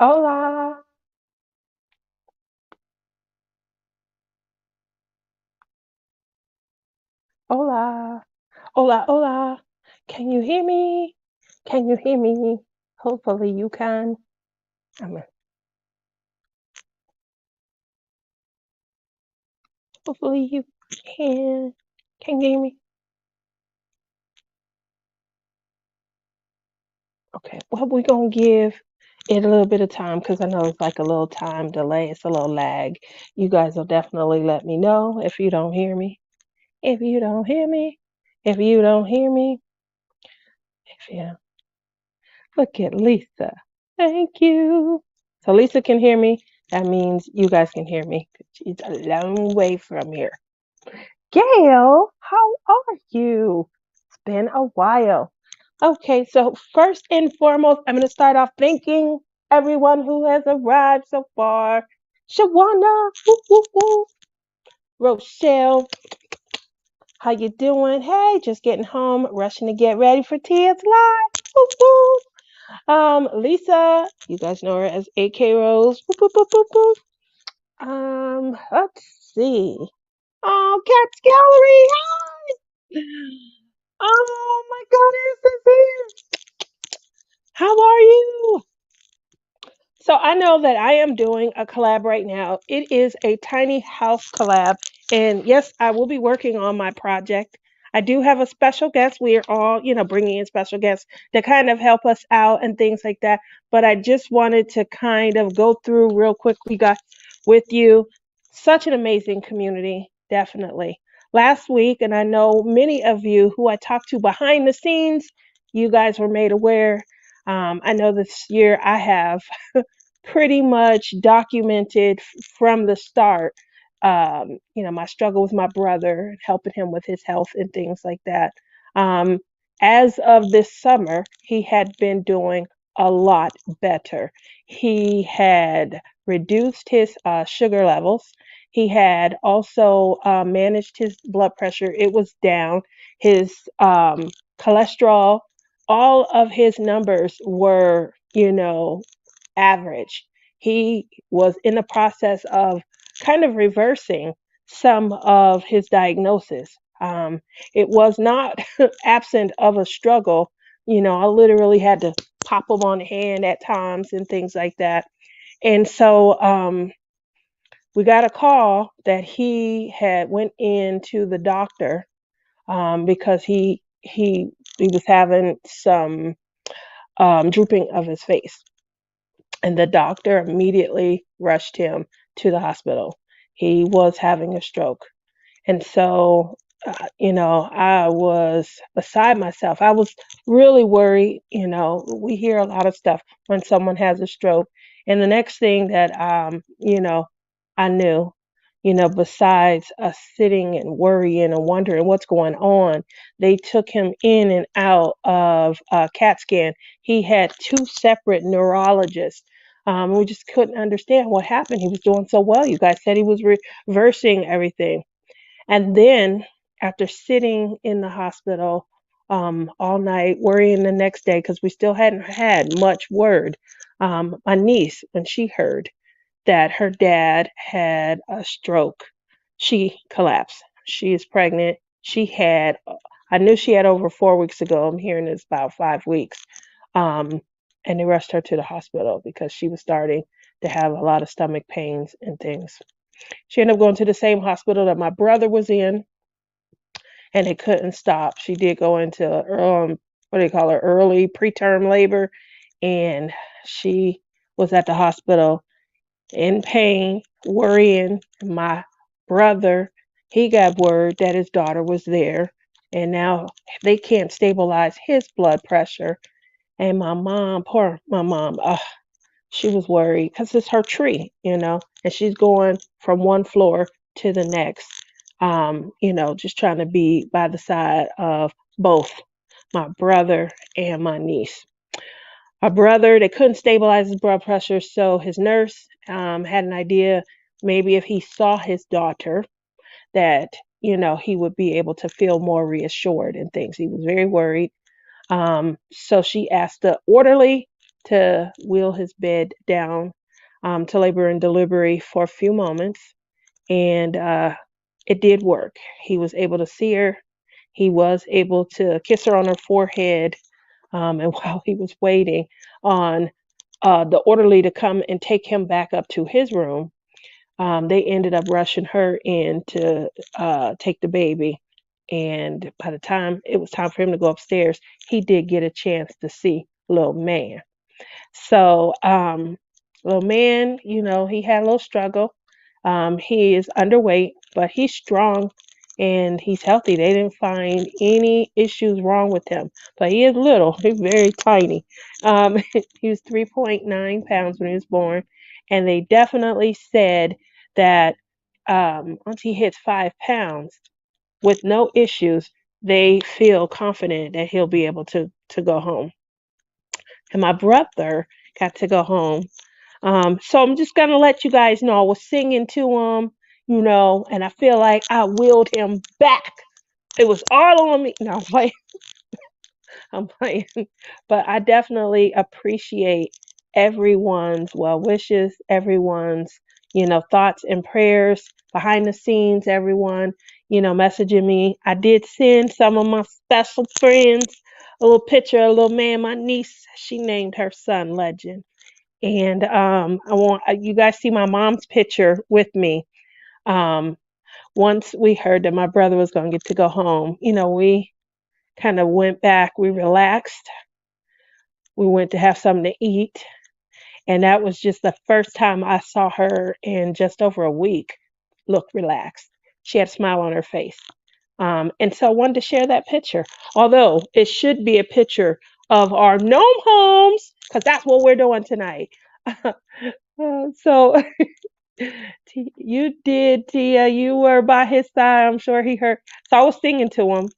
Hola, hola, hola, hola. Can you hear me? Can you hear me? Hopefully you can. I'm, hopefully you can. Can you hear me? Okay. Well, we're gonna give it a little bit of time because I know it's like a little time delay. It's a little lag. You guys will definitely let me know if you don't hear me. If you don't hear me. If you don't hear me. If you Look at Lisa. Thank you. So Lisa can hear me. That means you guys can hear me. She's a long way from here. Gail, how are you? It's been a while. Okay, so first and foremost, I'm going to start off thanking everyone who has arrived so far. Shawana, woo, woo, woo. Rochelle, how you doing? Hey, just getting home, rushing to get ready for Tia's live. Woo, woo. Lisa, you guys know her as AK Rose. Boop, boop, boop, boop, boop. Let's see. Oh, Cat's Gallery. Hi. Oh my goodness, it's here. How are you? So I know that I am doing a collab right now. It is a tiny house collab. And yes, I will be working on my project. I do have a special guest. We are all, bringing in special guests to kind of help us out and things like that. But I just wanted to kind of go through real quickly, guys, with you. Such an amazing community, definitely. Last week, and I know many of you who I talked to behind the scenes, you guys were made aware. I know this year I have pretty much documented from the start. My struggle with my brother, helping him with his health and things like that. Um, as of this summer, he had been doing a lot better. He had reduced his sugar levels. He had also managed his blood pressure. It was down. His cholesterol, all of his numbers were, average. He was in the process of kind of reversing some of his diagnosis. It was not absent of a struggle. I literally had to pop him on the hand at times and things like that. And so we got a call that he had went into the doctor because he was having some drooping of his face, and the doctor immediately rushed him to the hospital. He was having a stroke. And so, I was beside myself. I was really worried. We hear a lot of stuff when someone has a stroke. And the next thing that, I knew, besides us sitting and worrying and wondering what's going on, they took him in and out of CAT scan. He had two separate neurologists. We just couldn't understand what happened. He was doing so well. You guys said he was reversing everything. And then after sitting in the hospital all night, worrying the next day because we still hadn't had much word, my niece, when she heard that her dad had a stroke, she collapsed. She is pregnant. I knew she had over 4 weeks ago. I'm hearing it's about 5 weeks. Um, and they rushed her to the hospital because she was starting to have a lot of stomach pains and things. She ended up going to the same hospital that my brother was in, and it couldn't stop. She did go into what do you call her, early preterm labor, and she was at the hospital in pain, worrying. My brother, he got word that his daughter was there, and now they can't stabilize his blood pressure. And my mom, poor my mom, she was worried because it's her tree, and she's going from one floor to the next, just trying to be by the side of both my brother and my niece. My brother, they couldn't stabilize his blood pressure, so his nurse had an idea maybe if he saw his daughter that, he would be able to feel more reassured and things. He was very worried. So she asked the orderly to wheel his bed down to labor and delivery for a few moments, and it did work. He was able to see her. He was able to kiss her on her forehead. And while he was waiting on the orderly to come and take him back up to his room, they ended up rushing her in to take the baby. And by the time it was time for him to go upstairs, he did get a chance to see little man. So, little man, he had a little struggle. He is underweight, but he's strong and he's healthy. They didn't find any issues wrong with him, but he is little. He's very tiny. He was 3.9 pounds when he was born, and they definitely said that once he hits 5 pounds with no issues, they feel confident that he'll be able to go home. And my brother got to go home. So I'm just gonna let you guys know I was singing to him, and I feel like I wheeled him back. It was all on me. No, I'm playing. I'm playing. But I definitely appreciate everyone's well wishes, everyone's, thoughts and prayers behind the scenes, everyone, messaging me. I did send some of my special friends a little picture of a little man, my niece, she named her son Legend. And I want you guys see my mom's picture with me. Um, Once we heard that my brother was going to get to go home, we kind of went back, we relaxed, we went to have something to eat, and that was just the first time I saw her in just over a week look relaxed. She had a smile on her face. And so I wanted to share that picture, although it should be a picture of our gnome homes, because that's what we're doing tonight. So you did, Tia. You were by his side. I'm sure he heard. So I was singing to him,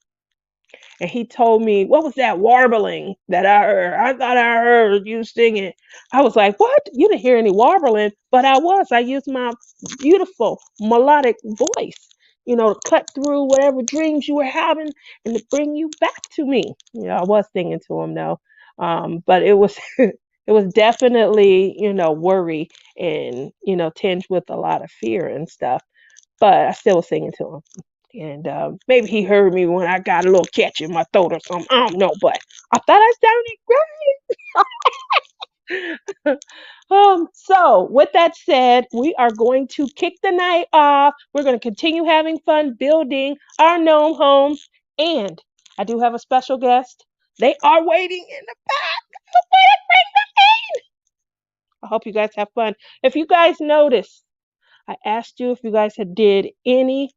and he told me, "What was that warbling that I heard? I thought I heard you singing." I was like, "What? You didn't hear any warbling?" But I was. I used my beautiful melodic voice, to cut through whatever dreams you were having and to bring you back to me. I was singing to him though, but it was it was definitely worry and tinged with a lot of fear and stuff. But I still was singing to him. And maybe he heard me when I got a little catch in my throat or something. I don't know, but I thought I sounded great. So with that said, we are going to kick the night off. We're going to continue having fun building our gnome homes. And I do have a special guest. They are waiting in the back. I hope you guys have fun. If you guys notice, I asked you if you guys had did any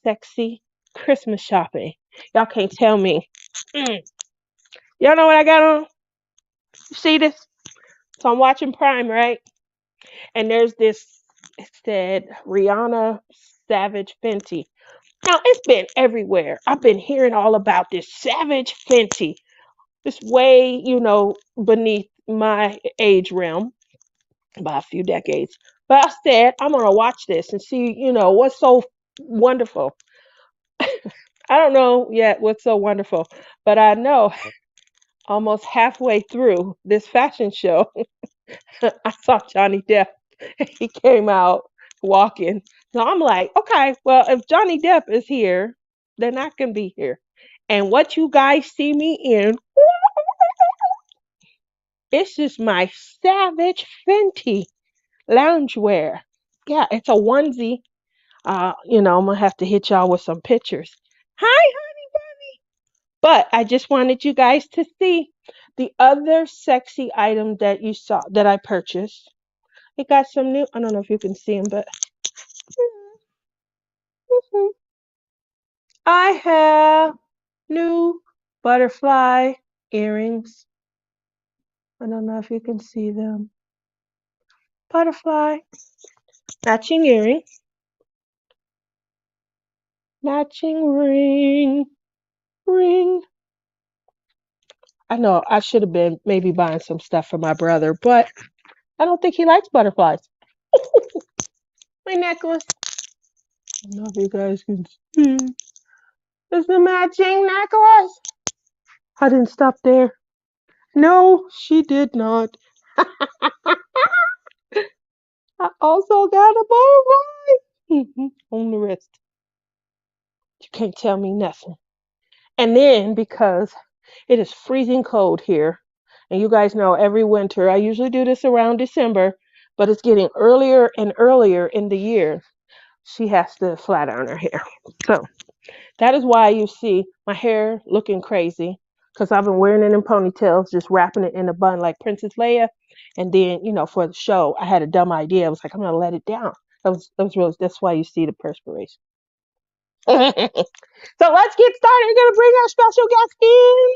sexy Christmas shopping. Y'all can't tell me. Mm. Y'all know what I got on? You see this? So I'm watching Prime, right? And there's this, it said Rihanna Savage Fenty. Now it's been everywhere. I've been hearing all about this Savage Fenty. It's way, beneath my age realm by a few decades. But I said, I'm going to watch this and see, what's so wonderful. I don't know yet what's so wonderful, but I know almost halfway through this fashion show, I saw Johnny Depp. He came out walking. So I'm like, okay, well, if Johnny Depp is here, then I can be here. And what you guys see me in, it's just my Savage Fenty loungewear. Yeah, it's a onesie. I'm gonna have to hit y'all with some pictures. Hi, but I just wanted you guys to see the other sexy item that you saw that I purchased. It got some new. I don't know if you can see them, but I have new butterfly earrings. I don't know if you can see them. Butterfly matching earring, matching ring. I know I should have been maybe buying some stuff for my brother, but I don't think he likes butterflies. My necklace. I don't know if you guys can see. It's the matching necklace. I didn't stop there. No, she did not. I also got a butterfly on the wrist. You can't tell me nothing. And then because it is freezing cold here, and you guys know every winter, I usually do this around December, but it's getting earlier and earlier in the year. She has to flat iron her hair. So that is why you see my hair looking crazy because I've been wearing it in ponytails, just wrapping it in a bun like Princess Leia. And then, for the show, I had a dumb idea. I was like, I'm gonna let it down. That was really that's why you see the perspiration. So let's get started. We're gonna bring our special guest in,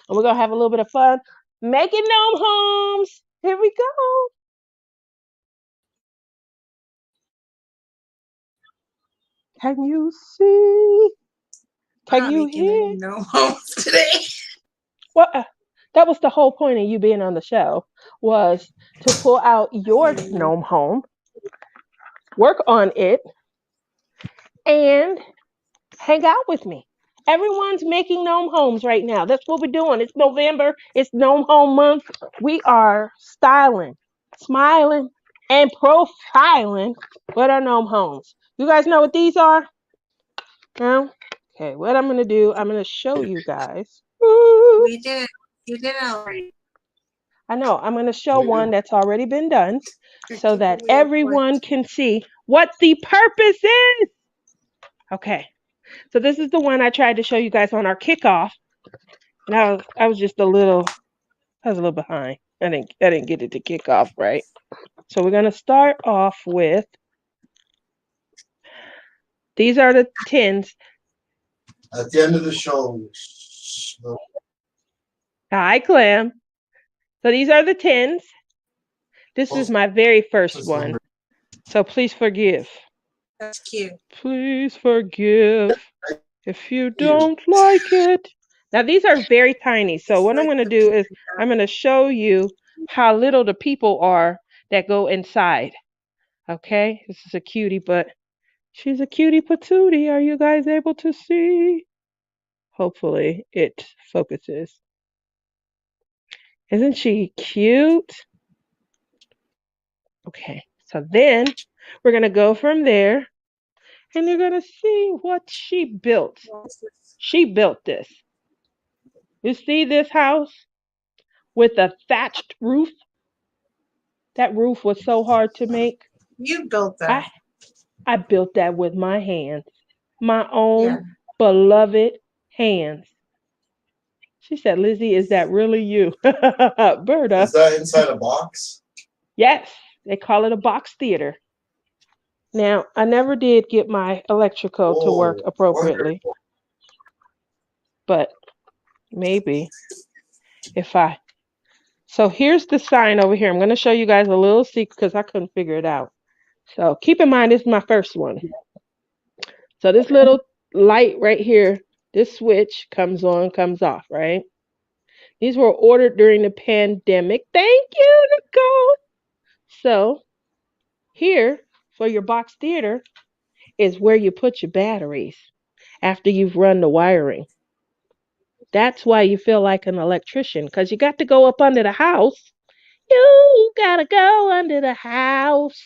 and we're gonna have a little bit of fun making gnome homes. Here we go. Can you see? Can you hear? No homes today. Well, that was the whole point of you being on the show, was to pull out your gnome home, work on it, and hang out with me. Everyone's making gnome homes right now. That's what we're doing. It's November. It's gnome home month. We are styling, smiling, and profiling with our gnome homes. You guys know what these are? No? Okay, what I'm going to do, I'm going to show you guys. Ooh. You did it already. I know. I'm going to show one that's already been done so that everyone can see what the purpose is. Okay. So this is the one I tried to show you guys on our kickoff. Now I was just I was a little behind. I didn't get it to kick off right. So we're going to start off with, these are the tins. At the end of the show. Hi, Clem. So these are the tins. This is my very first one. So please forgive. That's cute. Please forgive if you don't like it. Now these are very tiny. So what I'm going to do is I'm going to show you how little the people are that go inside. Okay, this is a cutie, but she's a cutie patootie. Are you guys able to see? Hopefully it focuses. Isn't she cute? Okay, so then we're going to go from there and you're going to see what she built. She built this. You see this house with a thatched roof? That roof was so hard to make. You built that. I built that with my hands. My own beloved hands. She said, Lizzie, is that really you? Berta. Is that inside a box? Yes, they call it a box theater. Now, I never did get my electrical to work appropriately. Wonderful. But maybe if I... So here's the sign over here. I'm going to show you guys a little secret because I couldn't figure it out. So keep in mind, this is my first one. So this little light right here, this switch comes on, comes off, right? These were ordered during the pandemic. Thank you, Nicole. So here for your box theater is where you put your batteries after you've run the wiring. That's why you feel like an electrician, because you got to go up under the house. You gotta go under the house.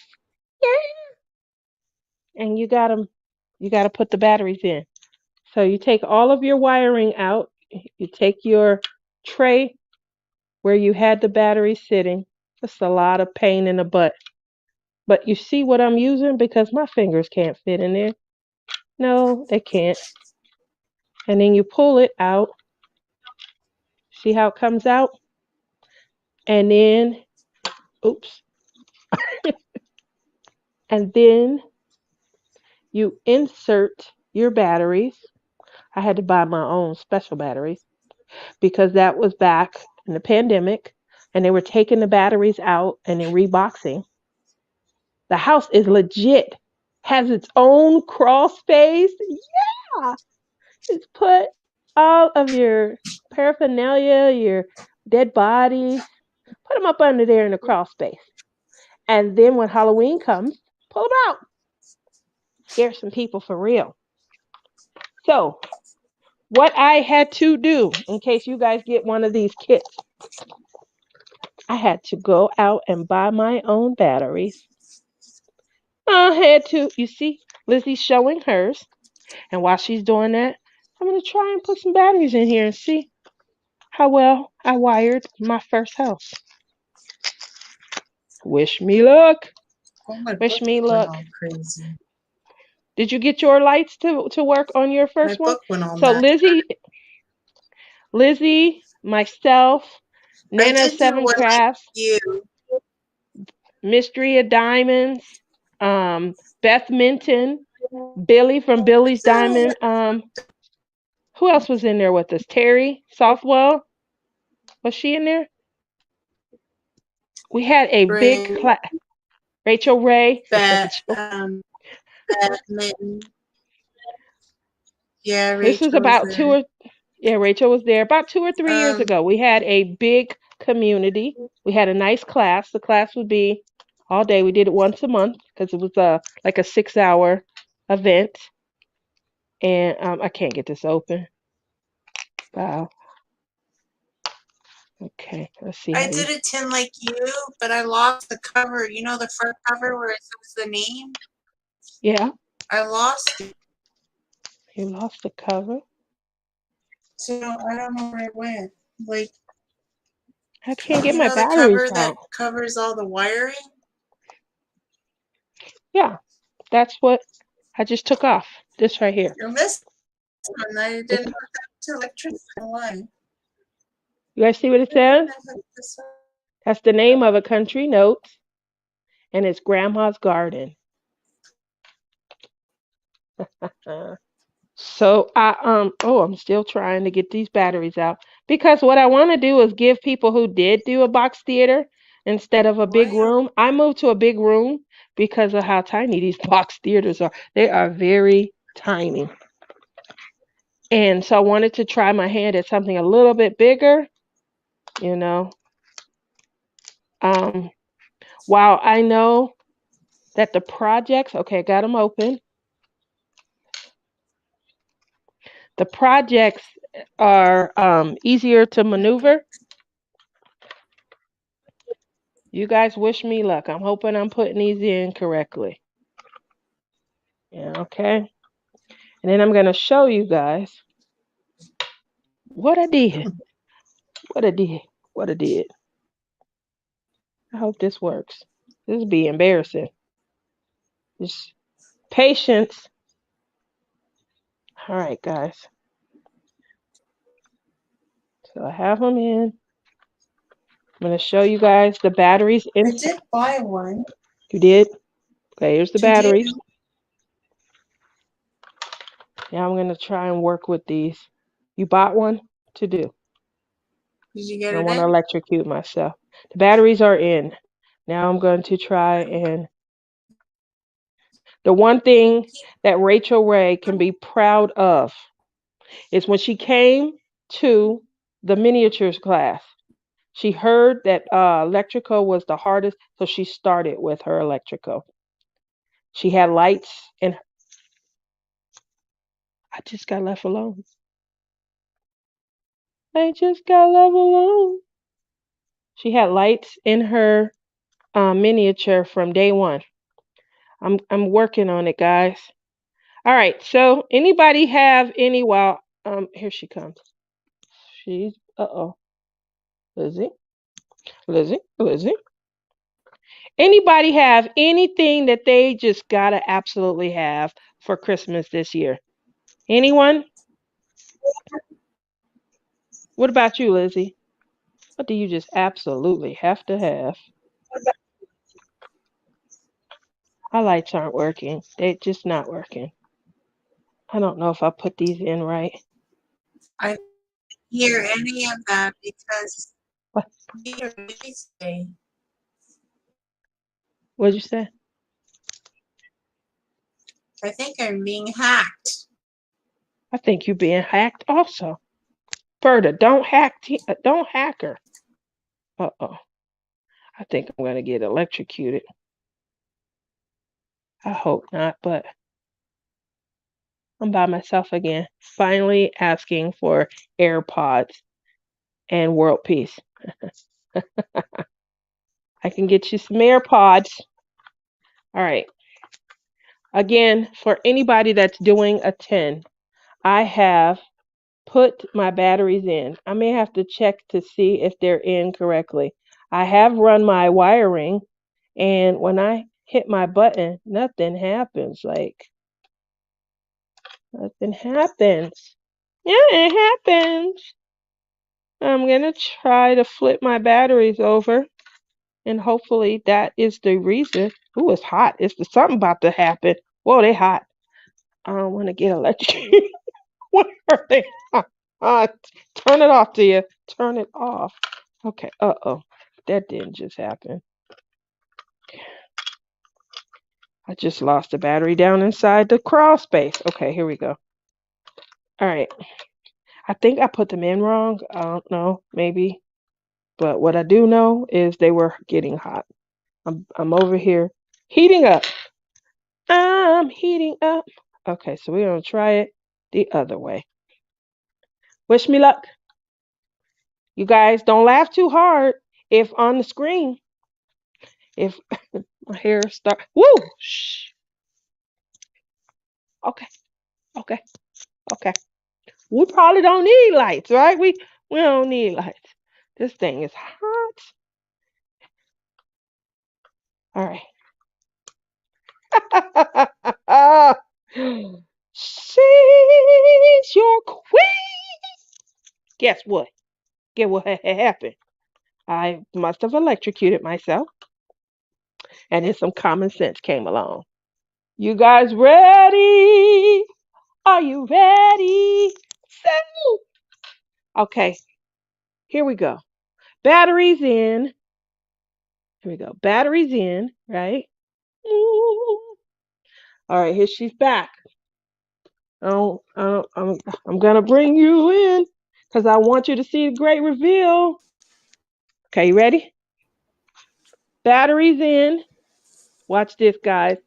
Yeah. And you gotta put the batteries in. So you take all of your wiring out. You take your tray where you had the battery sitting. Just a lot of pain in the butt. But you see what I'm using? Because my fingers can't fit in there. No, they can't. And then you pull it out. See how it comes out? And then, oops. And then you insert your batteries. I had to buy my own special batteries because that was back in the pandemic and they were taking the batteries out and then reboxing. The house is legit, has its own crawl space. Yeah. Just put all of your paraphernalia, your dead bodies, put them up under there in the crawl space. And then when Halloween comes, pull them out. Scare some people for real. So, what I had to do, in case you guys get one of these kits, I had to go out and buy my own batteries. I had to, you see, Lizzie's showing hers. And while she's doing that, I'm going to try and put some batteries in here and see how well I wired my first house. Wish me luck. Oh, my Wish book me went luck. all crazy. Did you get your lights to work on your My first one? book went all So mad. Lizzie, myself, I Nana did do Seven one like Crafts, you. Mystery of Diamonds, Beth Minton, Billy from Billy's Diamond. Who else was in there with us? Terry Softwell. Was she in there? We had a big Ray, class. Rachel Ray. Bat, Rachel. Batman. Yeah, This was Rachel was about there. Rachel was there about 2 or 3 years Um, ago. We had a big community. We had a nice class. The class would be all day. We did it once a month because it was like a 6 hour event. And I can't get this open. Wow. Okay, let's see I how did these. a tin like you, but I lost the cover. You know the front cover where it says the name? Yeah, I lost it. you lost the cover. So I don't know where it went. Like, I can't get you my know the batteries cover that out. covers all the wiring? Yeah, that's what I just took off. This right here. You're missing one. I This, didn't hook up to electricity line. you guys see what it says? That's the name of a country note, and it's Grandma's Garden. So I'm still trying to get these batteries out because what I want to do is give people who did do a box theater instead of a big Why? room. I moved to a big room because of how tiny these box theaters are. They are very tiny. And so I wanted to try my hand at something a little bit bigger, you know. Um, while I know that the projects, okay, got them open. The projects are easier to maneuver. You guys wish me luck. I'm hoping I'm putting these in correctly. Yeah, okay. And then I'm going to show you guys what I did. What I did. What I did. I hope this works. This will be embarrassing. Just patience. All right, guys. So I have them in. I'm going to show you guys the batteries I inside. did buy one. You did? Okay, here's the To do. batteries. Now I'm going to try and work with these. You bought one to do. Did you I get don't it want to in? electrocute myself. The batteries are in. Now I'm going to try and. The one thing that Rachel Ray can be proud of is when she came to the miniatures class. She heard that electrical was the hardest, so she started with her electrical. She had lights, and I just got left alone. I just got left alone. She had lights in her miniature from day one. I'm working on it, guys. All right. So anybody have any? Well, here she comes. She's Lizzie, Lizzie. Anybody have anything that they just gotta absolutely have for Christmas this year? Anyone? What about you, Lizzie? What do you just absolutely have to have? My lights aren't working. They're just not working. I don't know if I put these in right. I didn't hear any of that because What? you're busy. What'd you say? I think I'm being hacked. I think you're being hacked also. Berta, don't don't hack her. Uh-oh. I think I'm gonna get electrocuted. I hope not, but I'm by myself again. Finally asking for AirPods and world peace. I can get you some AirPods. All right. Again, for anybody that's doing a 10, I have put my batteries in. I may have to check to see if they're in correctly. I have run my wiring, and when I hit my button, nothing happens. Like, nothing happens. Yeah, it happens. I'm going to try to flip my batteries over, and hopefully that is the reason. Ooh, it's hot. It's something about to happen. Whoa, they hot. I don't want to get electrocuted. What are they? Uh, turn it off, dear. Turn it off. Okay. Uh-oh. That didn't just happen. I just lost the battery down inside the crawl space. Okay, here we go. All right. I think I put them in wrong. I don't know. Maybe. But what I do know is they were getting hot. I'm over here heating up. I'm heating up. Okay, so we're going to try it the other way. Wish me luck. You guys don't laugh too hard if on the screen, if my hair start, woo, shh. Okay, okay, okay. We probably don't need lights, right? We don't need lights. This thing is hot. All right. She's your queen. Guess what? Get what happened? I must have electrocuted myself, and then some common sense came along. You guys ready? Are you ready? So, okay, here we go. Batteries in. Here we go. Batteries in, right? Ooh. All right, here she's back. I'm gonna bring you in because I want you to see the great reveal. Okay, you ready? Batteries in. Watch this, guys.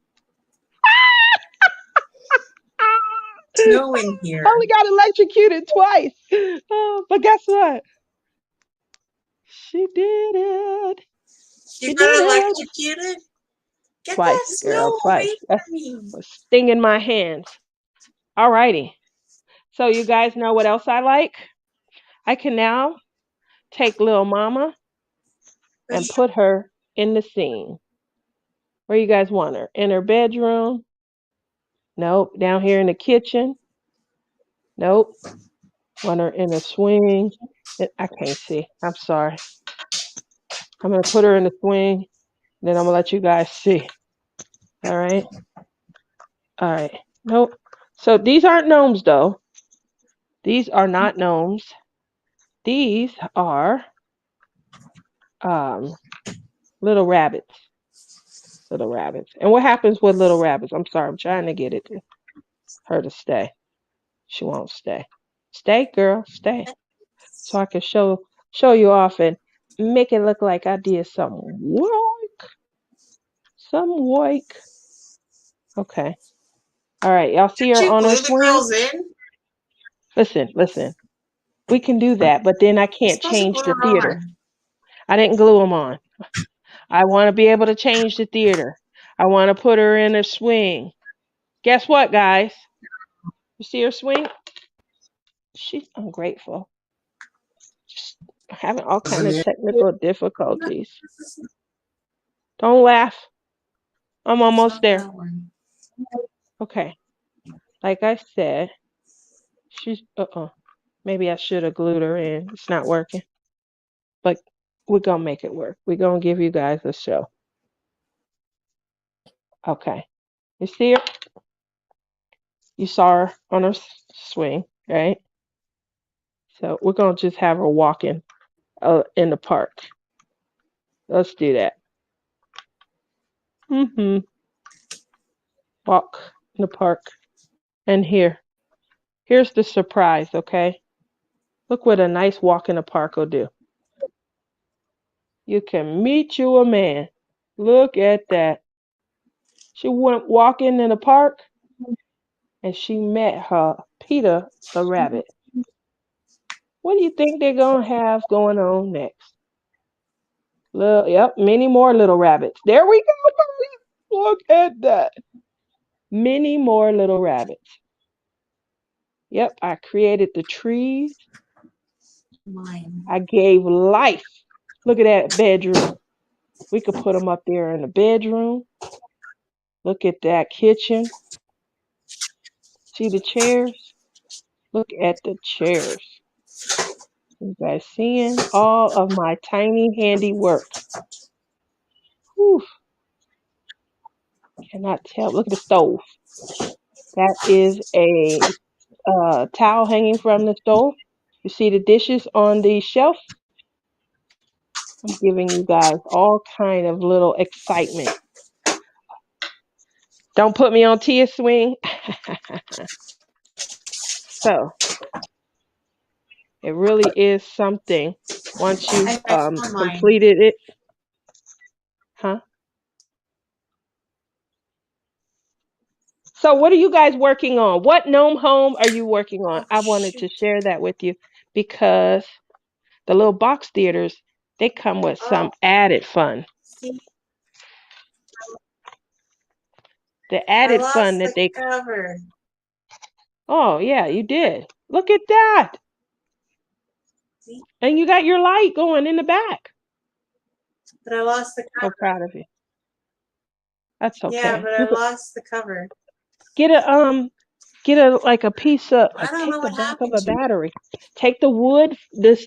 Snow in here. Only got electrocuted twice. Oh, but guess what? She did it. You She got did it. electrocuted? Get that Twice, girl, snow twice. away That from me. was stinging my hands. Alrighty. So you guys know what else I like? I can now take little mama and put her in the scene. Where you guys want her? In her bedroom? Nope. Down here in the kitchen? Nope. Want her in the swing? I can't see. I'm sorry. I'm gonna put her in the swing. Then I'm gonna let you guys see. All right. All right. Nope. So these aren't gnomes though. These are not gnomes. These are um little rabbits. Little rabbits. And what happens with little rabbits? I'm sorry, I'm trying to get her to stay. She won't stay. Stay, girl, stay. So I can show you off and make it look like I did some work. Some work. Okay. All right. Y'all see her Did you on her glue the swing? girls in? Listen. We can do that, but then I You're can't supposed to change glue the her theater. on. I didn't glue them on. I want to be able to change the theater. I want to put her in a swing. Guess what, guys? You see her swing? She's ungrateful. She's having all kind of technical difficulties. Don't laugh. I'm It's almost not there. that one. Okay. Like I said, she's maybe I should have glued her in. It's not working. But we're gonna make it work. We're gonna give you guys a show. Okay. You see her? You saw her on her swing, right? So we're gonna just have her walking in the park. Let's do that. Walk in the park. And here's the surprise, okay? Look what a nice walk in the park will do. You can meet you a man. Look at that. She went walking in the park and she met her Peter the rabbit. What do you think they're gonna have going on next? Yep, many more little rabbits. There we go. Look at that. Many more little rabbits. Yep, I created the trees. Mine. I gave life. Look at that bedroom. We could put them up there in the bedroom. Look at that kitchen. See the chairs? Look at the chairs. You guys seeing all of my tiny handiwork? Whew, cannot tell. Look at the stove. That is a towel hanging from the stove. You see the dishes on the shelf? I'm giving you guys all kind of little excitement. Don't put me on Tia swing. So it really is something once you've I found mine. completed it. Huh? So what are you guys working on? What gnome home are you working on? Oh, I wanted shoot. to share that with you because the little box theaters, they come with some Oh, added fun. see, The I added fun lost that the they cover. Oh, yeah, you did. Look at that. See, And you got your light going in the back. but I lost the So cover. proud of you. That's Yeah, okay. but I You could lost the cover. get a like a piece of I don't know take the what back of happened a to it. battery. Take the wood, this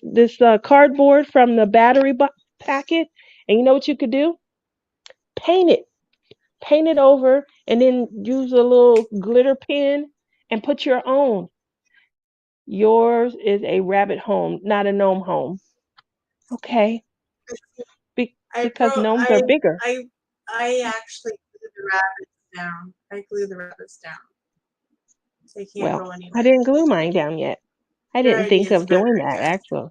cardboard from the battery packet, and you know what you could do? Paint it. Paint it over and then use a little glitter pen and put your own. Yours is a rabbit home, not a gnome home. Okay. Because broke. gnomes are bigger. I actually glued the rabbits down. I glued the rabbits down. They can't Well, go I anywhere. didn't glue mine down yet. I Your didn't idea think is of better, doing I that guess. actually.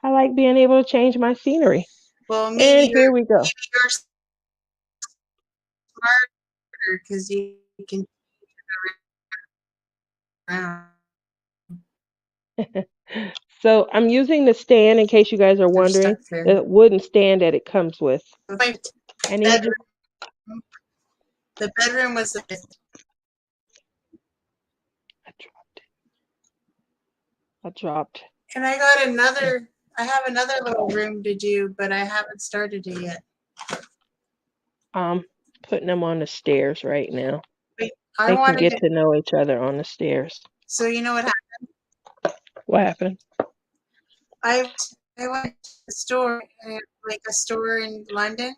I like being able to change my scenery. Well, And here we go. maybe you're smarter because you can around. So I'm using the stand in case you guys are They're wondering, stuck there. the wooden stand that it comes with. My And then you bedroom. just The bedroom was the fifth. I dropped. And I got another. I have another little room to do, but I haven't started it yet. Putting them on the stairs right now. Wait, I They can wanted get to. to know each other on the stairs. So you know what happened? What happened? I went to the store, like a store in London,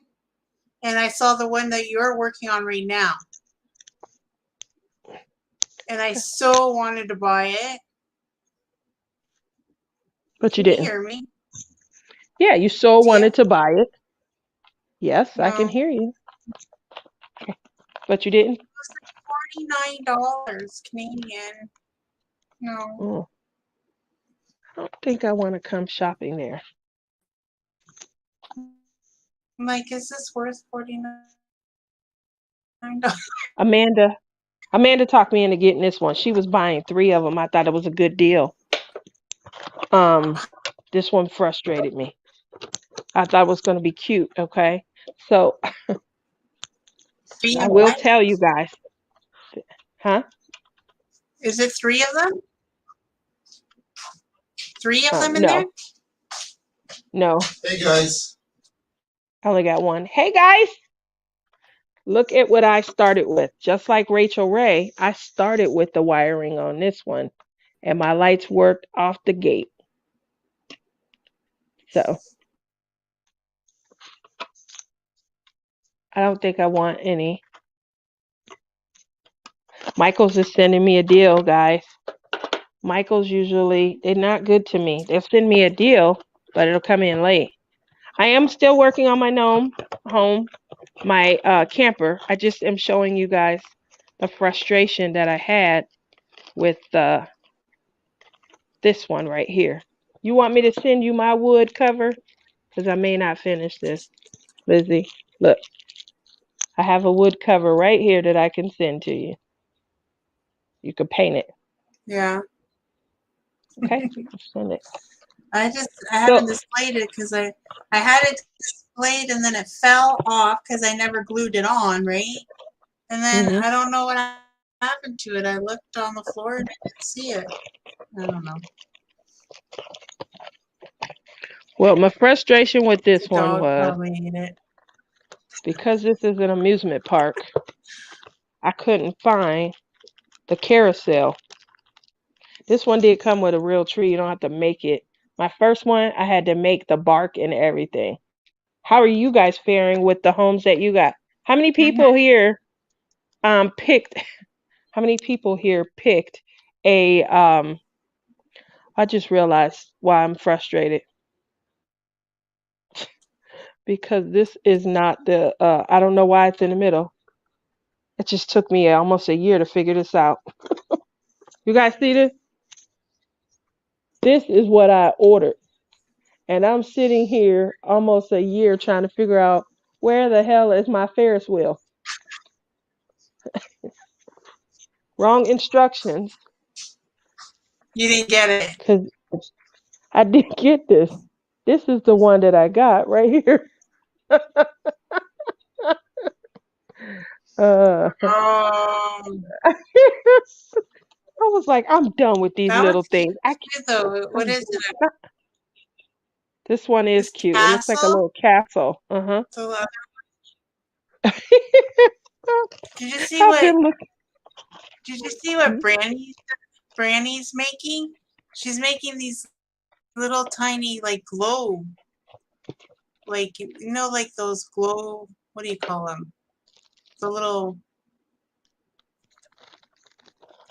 and I saw the one that you're working on right now. And I so wanted to buy it. But you Can you didn't. hear me? Yeah, you so Tia? wanted to buy it. Yes, I can No. hear you. But you didn't? It was like $49 Canadian. No. Oh, I don't think I want to come shopping there. I'm like, is this worth $49? Amanda talked me into getting this one. She was buying 3 of them. I thought it was a good deal. This one frustrated me. I thought it was going to be cute. Okay, so I will What? tell you guys. Huh? Is it 3 of them? 3 of them in there? No, no. Hey guys. I only got one. Hey guys, look at what I started with. Just like Rachel Ray, I started with the wiring on this one, and my lights worked off the gate. So I don't think I want any. Michael's is sending me a deal, guys. Michael's usually, they're not good to me. They'll send me a deal, but it'll come in late. I am still working on my gnome home, my camper. I just am showing you guys the frustration that I had with this one right here. You want me to send you my wood cover? Because I may not finish this. Lizzie, look. I have a wood cover right here that I can send to you. You could paint it. Yeah. Okay? I'll send it. I So, haven't displayed it because I had it displayed and then it fell off because I never glued it on, right? And then mhm. I don't know what happened to it. I looked on the floor and I didn't see it. I don't know. Well, my frustration with The this one dog was probably ate it. because this is an amusement park, I couldn't find the carousel. This one did come with a real tree. You don't have to make it. My first one, I had to make the bark and everything. How are you guys faring with the homes that you got? How many Mhm. people here picked how many people here picked a I just realized why I'm frustrated because this is not the I don't know why it's in the middle. It just took me almost a year to figure this out. You guys see this? This is what I ordered. And I'm sitting here almost a year trying to figure out where the hell is my Ferris wheel? Wrong instructions You didn't get it. because I didn't get this. This is the one that I got right here. I Oh, was like, I'm done with these that little one's things. cute though. What I'm is it? This one is This cute. It looks like a castle? little castle. Uh-huh. So, did you see I've what? been looking. Did you see what Branny's making? She's making these little tiny like glow, like like those glow. What do you call them? The little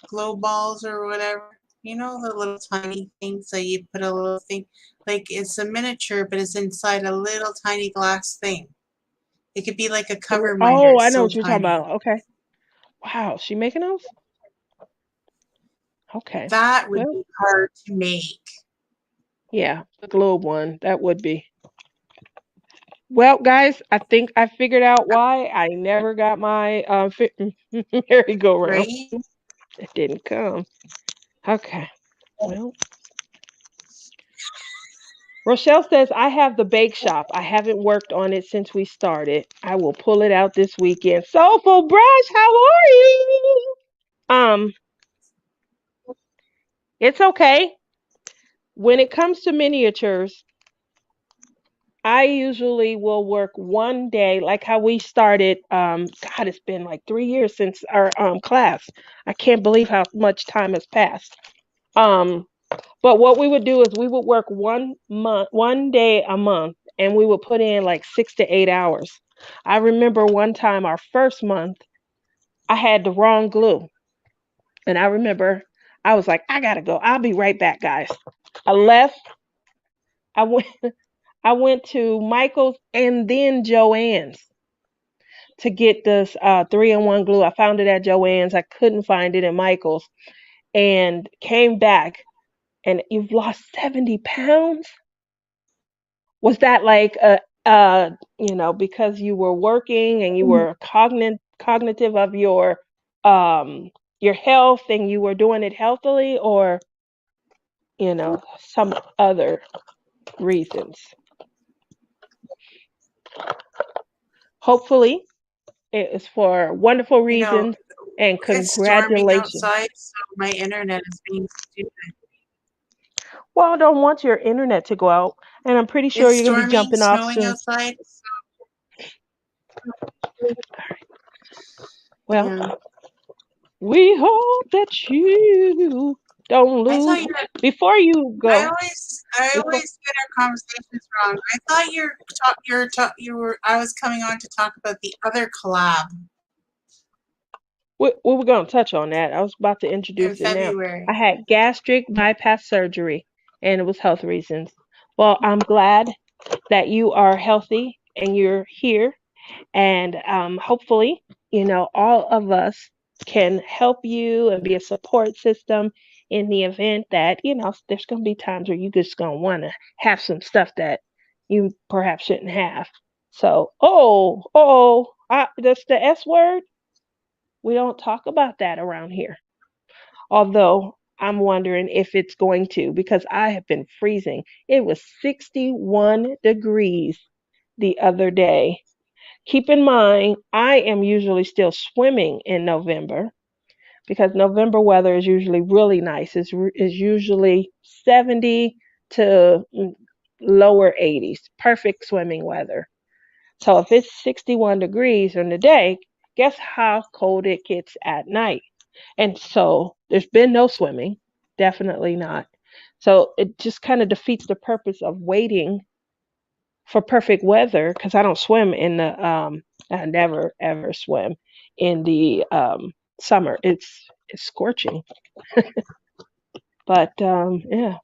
glow balls or whatever. The little tiny things that you put a little thing, like it's a miniature, but it's inside a little tiny glass thing. It could be like a cover minder. Oh, I It's know so what you're talking tiny. about. Okay. Wow, she making those? Okay. That would Well, be hard to make, yeah, the globe one. That would be. Well, guys, I think I figured out why I never got my merry-go-round. right? It didn't come. Okay. Well, Rochelle says I have the bake shop. I haven't worked on it since we started. I will pull it out this weekend. Soulful Brush, how are you? Um, it's okay. When it comes to miniatures, I usually will work one day, like how we started. God, it's been like 3 years since our class. I can't believe how much time has passed. Um, but what we would do is we would work 1 month, 1 day a month, and we would put in like 6 to 8 hours. I remember one time, our first month, I had the wrong glue, and I remember I was like, I gotta go. I'll be right back, guys. I left. I went. I went to Michael's and then Joann's to get this 3-in-1 glue. I found it at Joann's. I couldn't find it in Michael's and came back. And you've lost 70 pounds? Was that like because you were working and you were cognitive of your health and you were doing it healthily, or some other reasons? Hopefully it is for wonderful You know, reasons, and it's storming congratulations. outside, so my internet is being stupid. Well, I don't want your internet to go out, and I'm pretty sure It's you're going to be storming, jumping off snowing soon. outside. Well, Yeah. we hope that you don't I thought lose. you had, Before you go, I before always get our conversations wrong. I thought I was coming on to talk about the other collab we were going to touch on that. I was about to in introduce it now. I February. had gastric bypass surgery, and it was health reasons. Well, I'm glad that you are healthy and you're here. And hopefully, all of us can help you and be a support system in the event that, there's going to be times where you just going to want to have some stuff that you perhaps shouldn't have. So, that's the S word. We don't talk about that around here. Although I'm wondering if it's going to, because I have been freezing. It was 61 degrees the other day. Keep in mind, I am usually still swimming in November because November weather is usually really nice. It's usually 70 to lower 80s, perfect swimming weather. So if it's 61 degrees in the day, guess how cold it gets at night? And so there's been no swimming, definitely not. So it just kind of defeats the purpose of waiting for perfect weather because I don't swim in the I never ever swim in the summer. It's scorching. But yeah,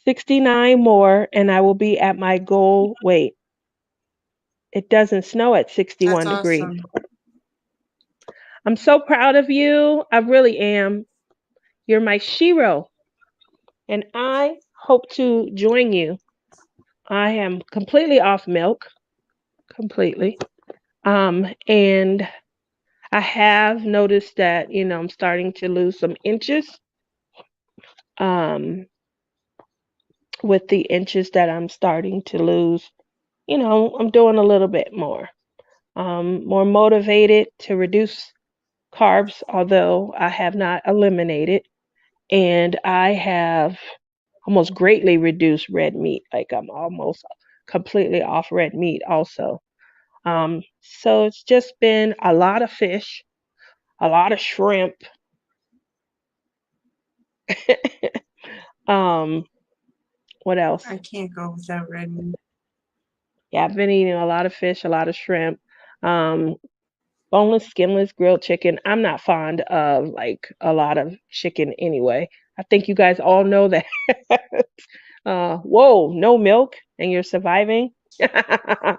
69 more and I will be at my goal weight. It doesn't snow at That's 61 degrees. awesome. I'm so proud of you. I really am. You're my shiro, and I hope to join you. I am completely off milk, completely. And I have noticed that, I'm starting to lose some inches. Um, with the inches that I'm starting to lose, I'm doing a little bit more. More motivated to reduce carbs, although I have not eliminated. And I have almost greatly reduced red meat. Like I'm almost completely off red meat also. So it's just been a lot of fish, a lot of shrimp. um, what else? I can't go without red meat. Yeah, I've been eating a lot of fish, a lot of shrimp, um, boneless, skinless, grilled chicken. I'm not fond of like a lot of chicken anyway. I think you guys all know that. Whoa, no milk and you're surviving. Hi,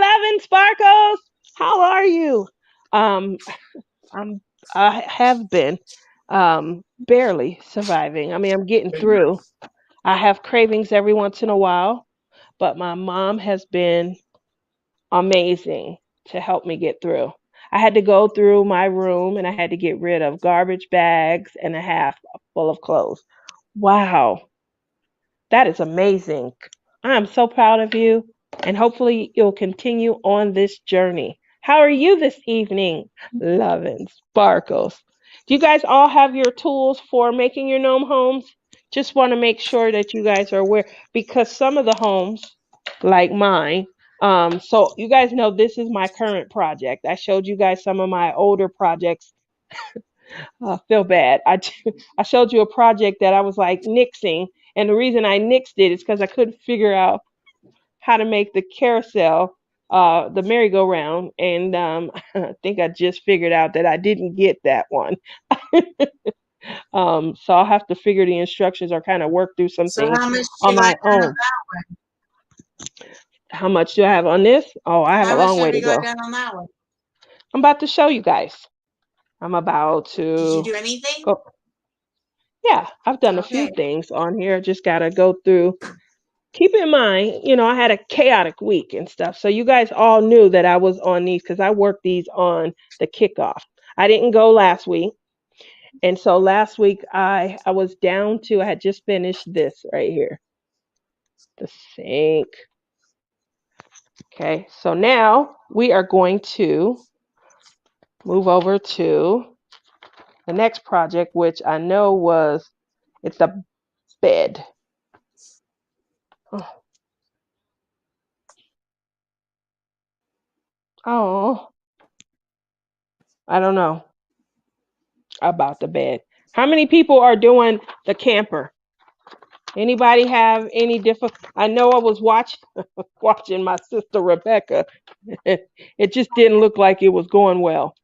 Love and Sparkles. How are you? Um, I'm I have been barely surviving. I mean, I'm getting through. I have cravings every once in a while, but my mom has been amazing to help me get through. I had to go through my room and I had to get rid of garbage bags and a half full of clothes. Wow, that is amazing. I am so proud of you, and hopefully, you'll continue on this journey. How are you this evening, Love and Sparkles? Do you guys all have your tools for making your gnome homes? Just want to make sure that you guys are aware because some of the homes, like mine, so you guys know this is my current project. I showed you guys some of my older projects. I feel bad. I showed you a project that I was like nixing, and the reason I nixed it is because I couldn't figure out how to make the carousel, the merry-go-round, and I think I just figured out that I didn't get that one. So I'll have to figure the instructions or kind of work through some So things how much on you got my done on own. that one? How much do I have on this? Oh, I have a How long much way have to you got go. done on that one? I'm about to show you guys. I'm about Did you to do anything? go. Yeah, I've done a few Okay. things on here. Just got to go through. Keep in mind, I had a chaotic week and stuff. So you guys all knew that I was on these because I worked these on the kickoff. I didn't go last week. And so last week I was down to I had just finished this right here. The sink. Okay. So now we are going to move over to the next project, which I know it's a bed. Oh, oh, I don't know about the bed. How many people are doing the camper? Anybody have any different? I know I was watching my sister Rebecca. It just didn't look like it was going well.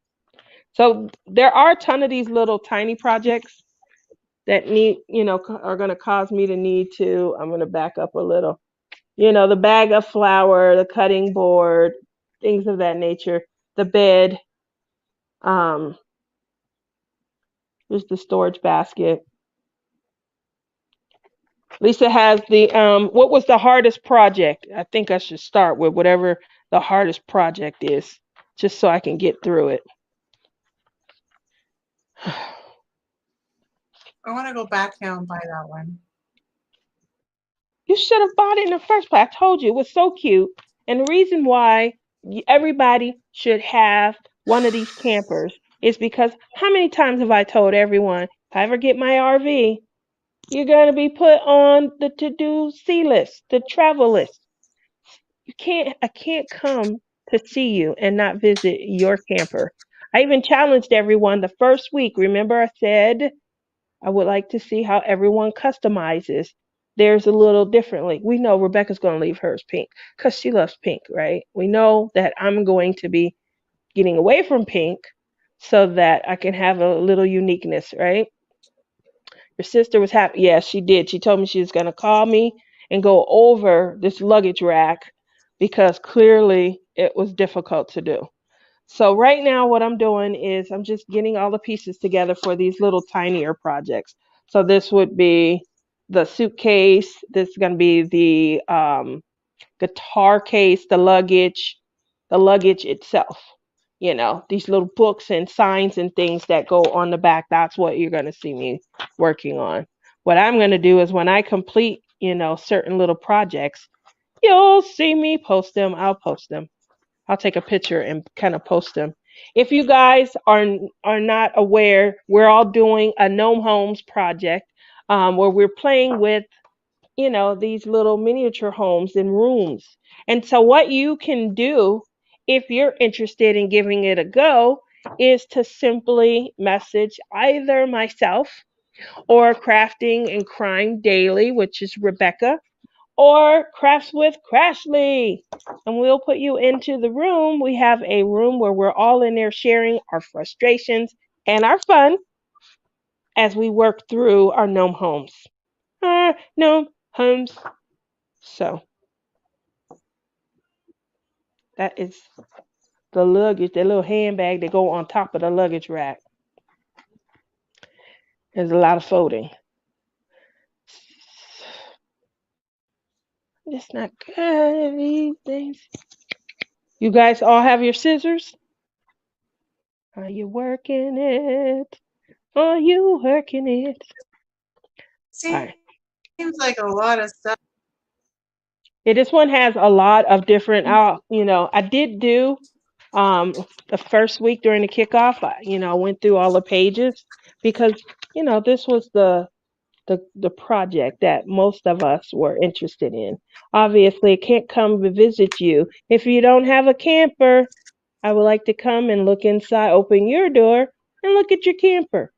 So there are a ton of these little tiny projects that are going to cause me to need to. I'm going to back up a little. The bag of flour, the cutting board, things of that nature. The bed. Um, there's the storage basket. Lisa has the what was the hardest project? I think I should start with whatever the hardest project is, just so I can get through it. I want to go back now and buy that one. You should have bought it in the first place. I told you it was so cute. And the reason why everybody should have one of these campers is because how many times have I told everyone, if I ever get my RV, you're going to be put on the to-do C list, the travel list. I can't come to see you and not visit your camper. I even challenged everyone the first week. Remember, I said I would like to see how everyone customizes theirs a little differently. We know Rebecca's going to leave hers pink because she loves pink, right? We know that I'm going to be getting away from pink so that I can have a little uniqueness, right? Your sister was happy. Yes, she did. She told me she was going to call me and go over this luggage rack because clearly it was difficult to do. So right now what I'm doing is I'm just getting all the pieces together for these little tinier projects. So this would be the suitcase, this is going to be the guitar case, the luggage itself. You know, these little books and signs and things that go on the back, that's what you're going to see me working on. What I'm going to do is when I complete, certain little projects, you'll see me post them. I'll post them. I'll take a picture and kind of post them. If you guys are not aware, we're all doing a Gnome Homes project where we're playing with these little miniature homes in rooms. And so what you can do if you're interested in giving it a go is to simply message either myself or Crafting and Crime Daily, which is Rebecca, or Crafts with Crashly. And we'll put you into the room. We have a room where we're all in there sharing our frustrations and our fun as we work through our gnome homes. Our gnome homes. So that is the luggage, that little handbag that go on top of the luggage rack. There's a lot of folding. It's not good at these things. You guys all have your scissors? Are you working it? Are you working it? All Seems right. like a lot of stuff. Yeah, this one has a lot of different. I did do the first week during the kickoff. I went through all the pages because this was the project that most of us were interested in. Obviously, I can't come to visit you if you don't have a camper. I would like to come and look inside, open your door, and look at your camper.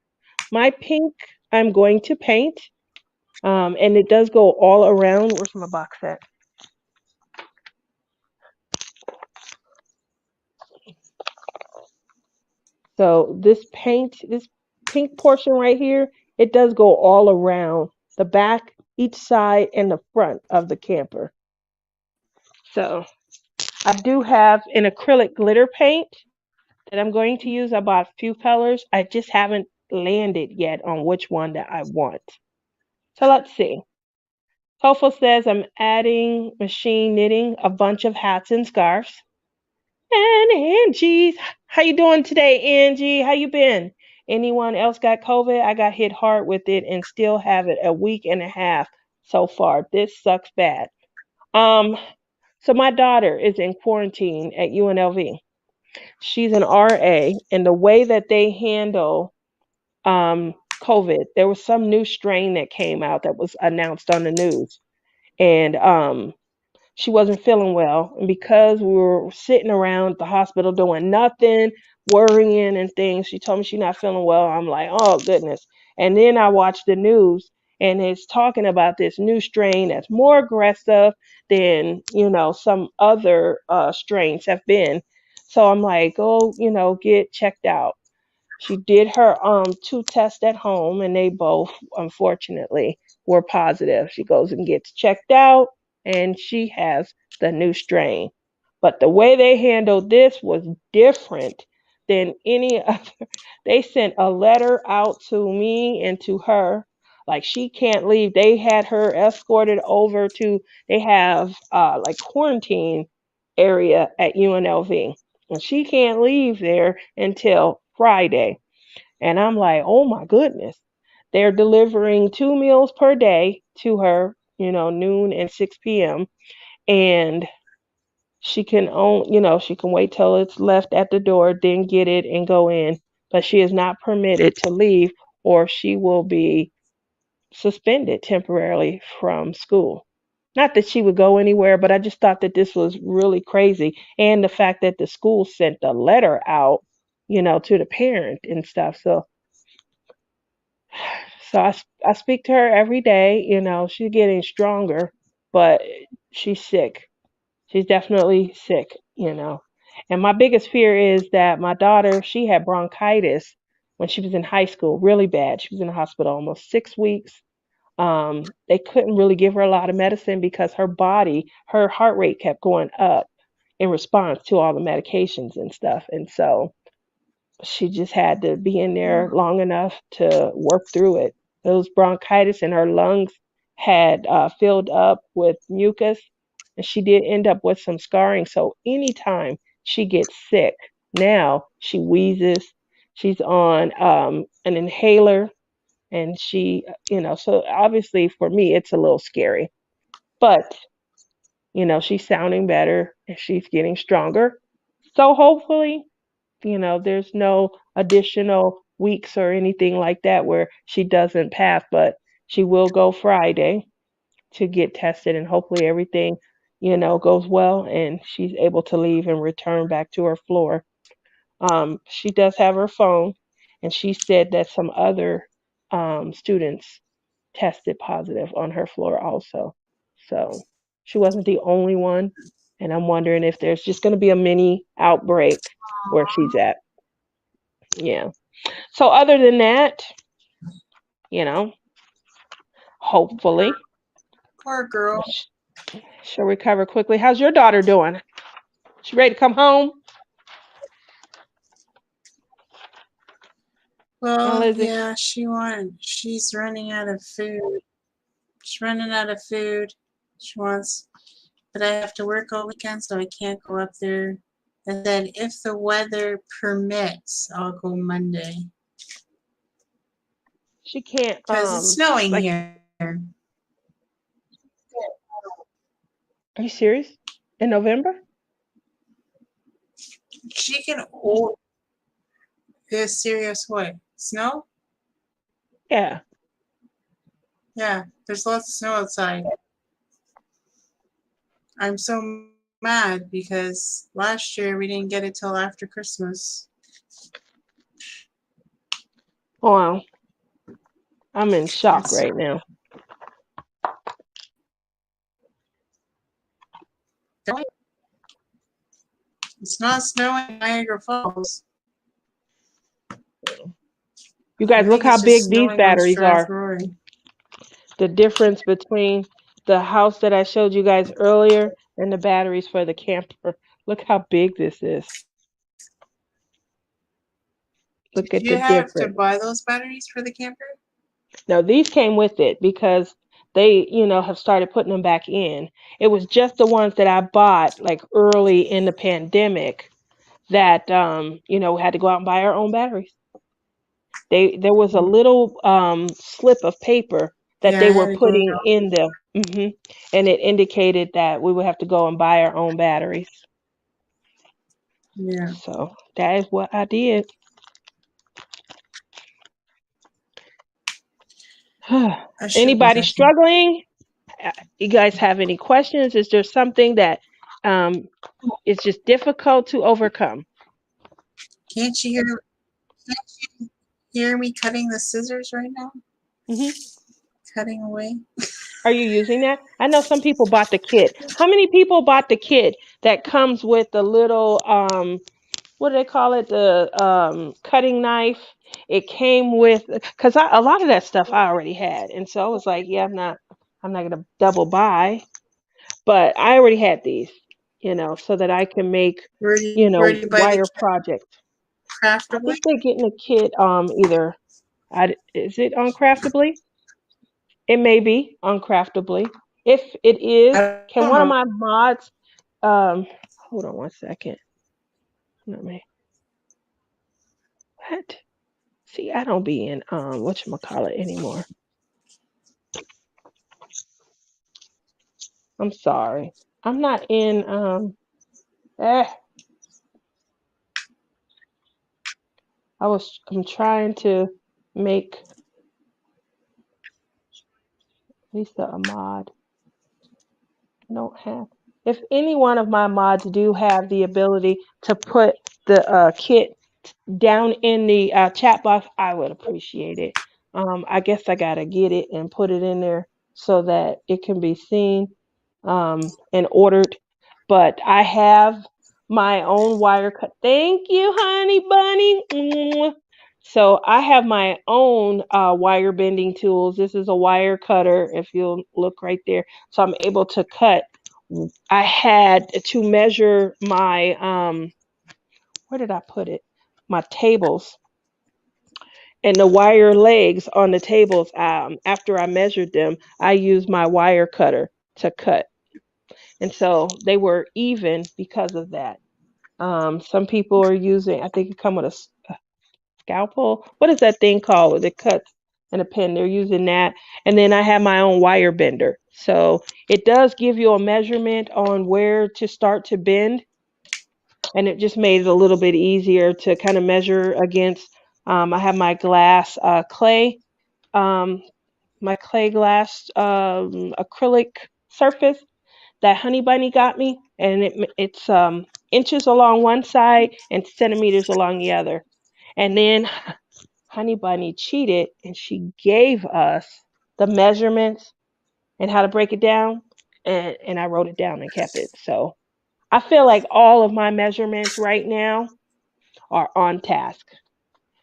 My pink, I'm going to paint, and it does go all around. Where's my box at? So this pink portion right here, it does go all around the back, each side, and the front of the camper. So I do have an acrylic glitter paint that I'm going to use. I bought a few colors. I just haven't landed yet on which one that I want. So let's see. Hopeful says I'm adding machine knitting a bunch of hats and scarves. And Angie, how you doing today, Angie? How you been? Anyone else got COVID? I got hit hard with it and still have it a week and a half so far. This sucks bad. Um, so my daughter is in quarantine at UNLV. She's an RA, and the way that they handle COVID, there was some new strain that came out that was announced on the news, and she wasn't feeling well. And because we were sitting around the hospital doing nothing, worrying and things, she told me she's not feeling well. I'm like, oh, goodness. And then I watched the news and it's talking about this new strain that's more aggressive than, some other strains have been. So I'm like, oh, get checked out. She did her two tests at home and they both unfortunately were positive. She goes and gets checked out and she has the new strain. But the way they handled this was different than any other. They sent a letter out to me and to her. Like she can't leave. They had her escorted over to they have like quarantine area at UNLV. And she can't leave there until Friday. And I'm like, oh my goodness. They're delivering 2 meals per day to her, noon and 6 p.m. And she can she can wait till it's left at the door, then get it and go in. But she is not permitted to leave, or she will be suspended temporarily from school. Not that she would go anywhere, but I just thought that this was really crazy. And the fact that the school sent a letter out, to the parent and stuff. So I speak to her every day. She's getting stronger, but she's sick. She's definitely sick. And my biggest fear is that my daughter, she had bronchitis when she was in high school, really bad. She was in the hospital almost 6 weeks. They couldn't really give her a lot of medicine because her heart rate kept going up in response to all the medications and stuff. And so she just had to be in there long enough to work through it. It was bronchitis, and her lungs had filled up with mucus, and she did end up with some scarring. So anytime she gets sick, now she wheezes. She's on an inhaler, and so obviously for me, it's a little scary. But, she's sounding better and she's getting stronger. So hopefully, there's no additional weeks or anything like that where she doesn't pass, but she will go Friday to get tested, and hopefully everything, goes well and she's able to leave and return back to her floor. She does have her phone, and she said that some other students tested positive on her floor also. So she wasn't the only one. And I'm wondering if there's just going to be a mini outbreak where she's at. Yeah. So other than that, you know, hopefully Poor girl. she'll recover quickly. How's your daughter doing? She ready to come home? Well, Lizzie? yeah, she's running out of food. She's running out of food. She wants, but I have to work all weekend, so I can't go up there. And then if the weather permits, I'll go Monday. She can't Because it's snowing like, here. are you serious? In November? She can hold a serious what? Snow? Yeah. Yeah, there's lots of snow outside. I'm so mad because last year we didn't get it till after Christmas. Wow. I'm in shock right now. It's not snowing in Niagara Falls. You guys, I look think how it's just big these snowing on batteries are. Strathroy. The difference between the house that I showed you guys earlier and the batteries for the camper. Look how big this is. Look Did at you the have to difference. buy those batteries for the camper? Now, these came with it because they, have started putting them back in. It was just the ones that I bought like early in the pandemic that, we had to go out and buy our own batteries. There was a little slip of paper that Yeah, I they had were to go. putting in them, and it indicated that we would have to go and buy our own batteries. Yeah. So that is what I did. I should be Anybody back. struggling? You guys have any questions? Is there something that um, is just difficult to overcome? Can't you hear me cutting the scissors right now? hmm Cutting away. Are you using that? I know some people bought the kit. How many people bought the kit that comes with the little what do they call it? The cutting knife. It came with because a lot of that stuff I already had, and so I was like, yeah, I'm not gonna double buy, but I already had these, so that I can make, Where do you buy the wire projects. I Craftably? think they're getting a kit either. Is it on Craftably? It may be on Craftably. If it is, I can don't one of know. my mods um hold on one second. Let me what? See, I don't be in whatchamacallit anymore. I'm sorry. I'm not in eh, I'm trying to make Lisa a mod. I don't have. If any one of my mods do have the ability to put the kit down in the chat box, I would appreciate it. I guess I gotta get it and put it in there so that it can be seen and ordered. But I have my own wire cut. Thank you, honey bunny. Mwah. So I have my own wire bending tools. This is a wire cutter. If you'll look right there, so I'm able to cut. I had to measure my where did I put it? My tables and the wire legs on the tables. After I measured them, I used my wire cutter to cut, and so they were even because of that. Some people are using, I think it come with a scalpel. What is that thing called that cuts and a pen? They're using that, and then I have my own wire bender. So it does give you a measurement on where to start to bend, and it just made it a little bit easier to kind of measure against. I have my glass clay, um, my clay glass acrylic surface that Honey Bunny got me, and it's inches along one side and centimeters along the other. And then Honey Bunny cheated, and she gave us the measurements and how to break it down, and I wrote it down and kept it. So I feel like all of my measurements right now are on task.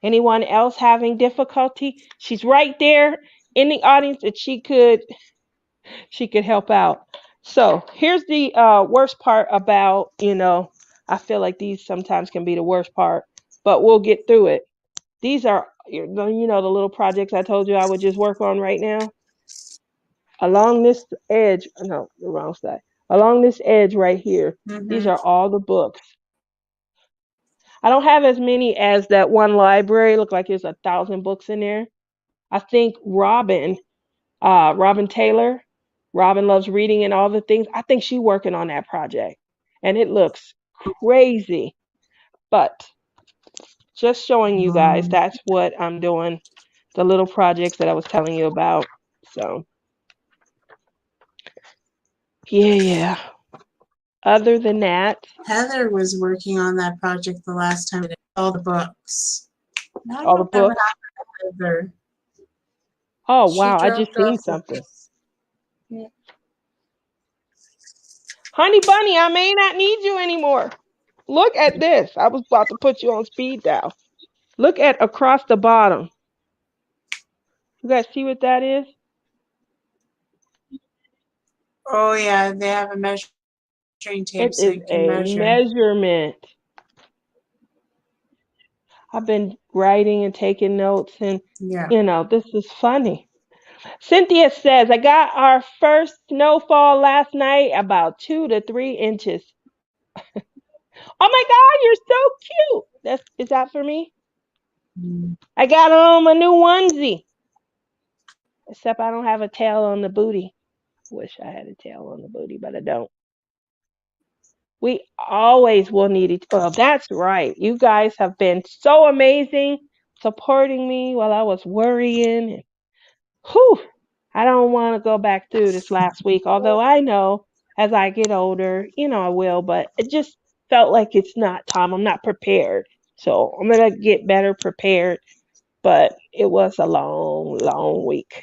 Anyone else having difficulty? She's right there in the audience that she could help out. So here's the worst part about, I feel like these sometimes can be the worst part, but we'll get through it. These are, the little projects I told you I would just work on right now. Along this edge, no, the wrong side. Along this edge right here, these Mm-hmm. are all the books. I don't have as many as that one library. Look like there's 1,000 books in there. I think Robin Taylor, Robin loves reading and all the things. I think she's working on that project, and it looks crazy. But just showing you guys, that's what I'm doing. The little projects that I was telling you about. So yeah. Other than that, Heather was working on that project the last time. All the books. I all the don't know what books. happened to Heather. Oh She wow, I just dropped seen off the something. Yeah. Honey Bunny, I may not need you anymore. Look at this. I was about to put you on speed dial. Look at across the bottom. You guys see what that is? Oh yeah, they have a measuring tape It so is you can a measure. measurement. I've been writing and taking notes, and Yeah. this is funny. Cynthia says, I got our first snowfall last night, about 2 to 3 inches. Oh my God, you're so cute. Is that for me? I got on my new onesie. Except I don't have a tail on the booty. Wish I had a tail on the booty, but I don't. We always will need each other. That's right. You guys have been so amazing supporting me while I was worrying. And whew, I don't want to go back through this last week, although I know as I get older, I will, but it just felt like it's not time. I'm not prepared. So I'm going to get better prepared. But it was a long, long week.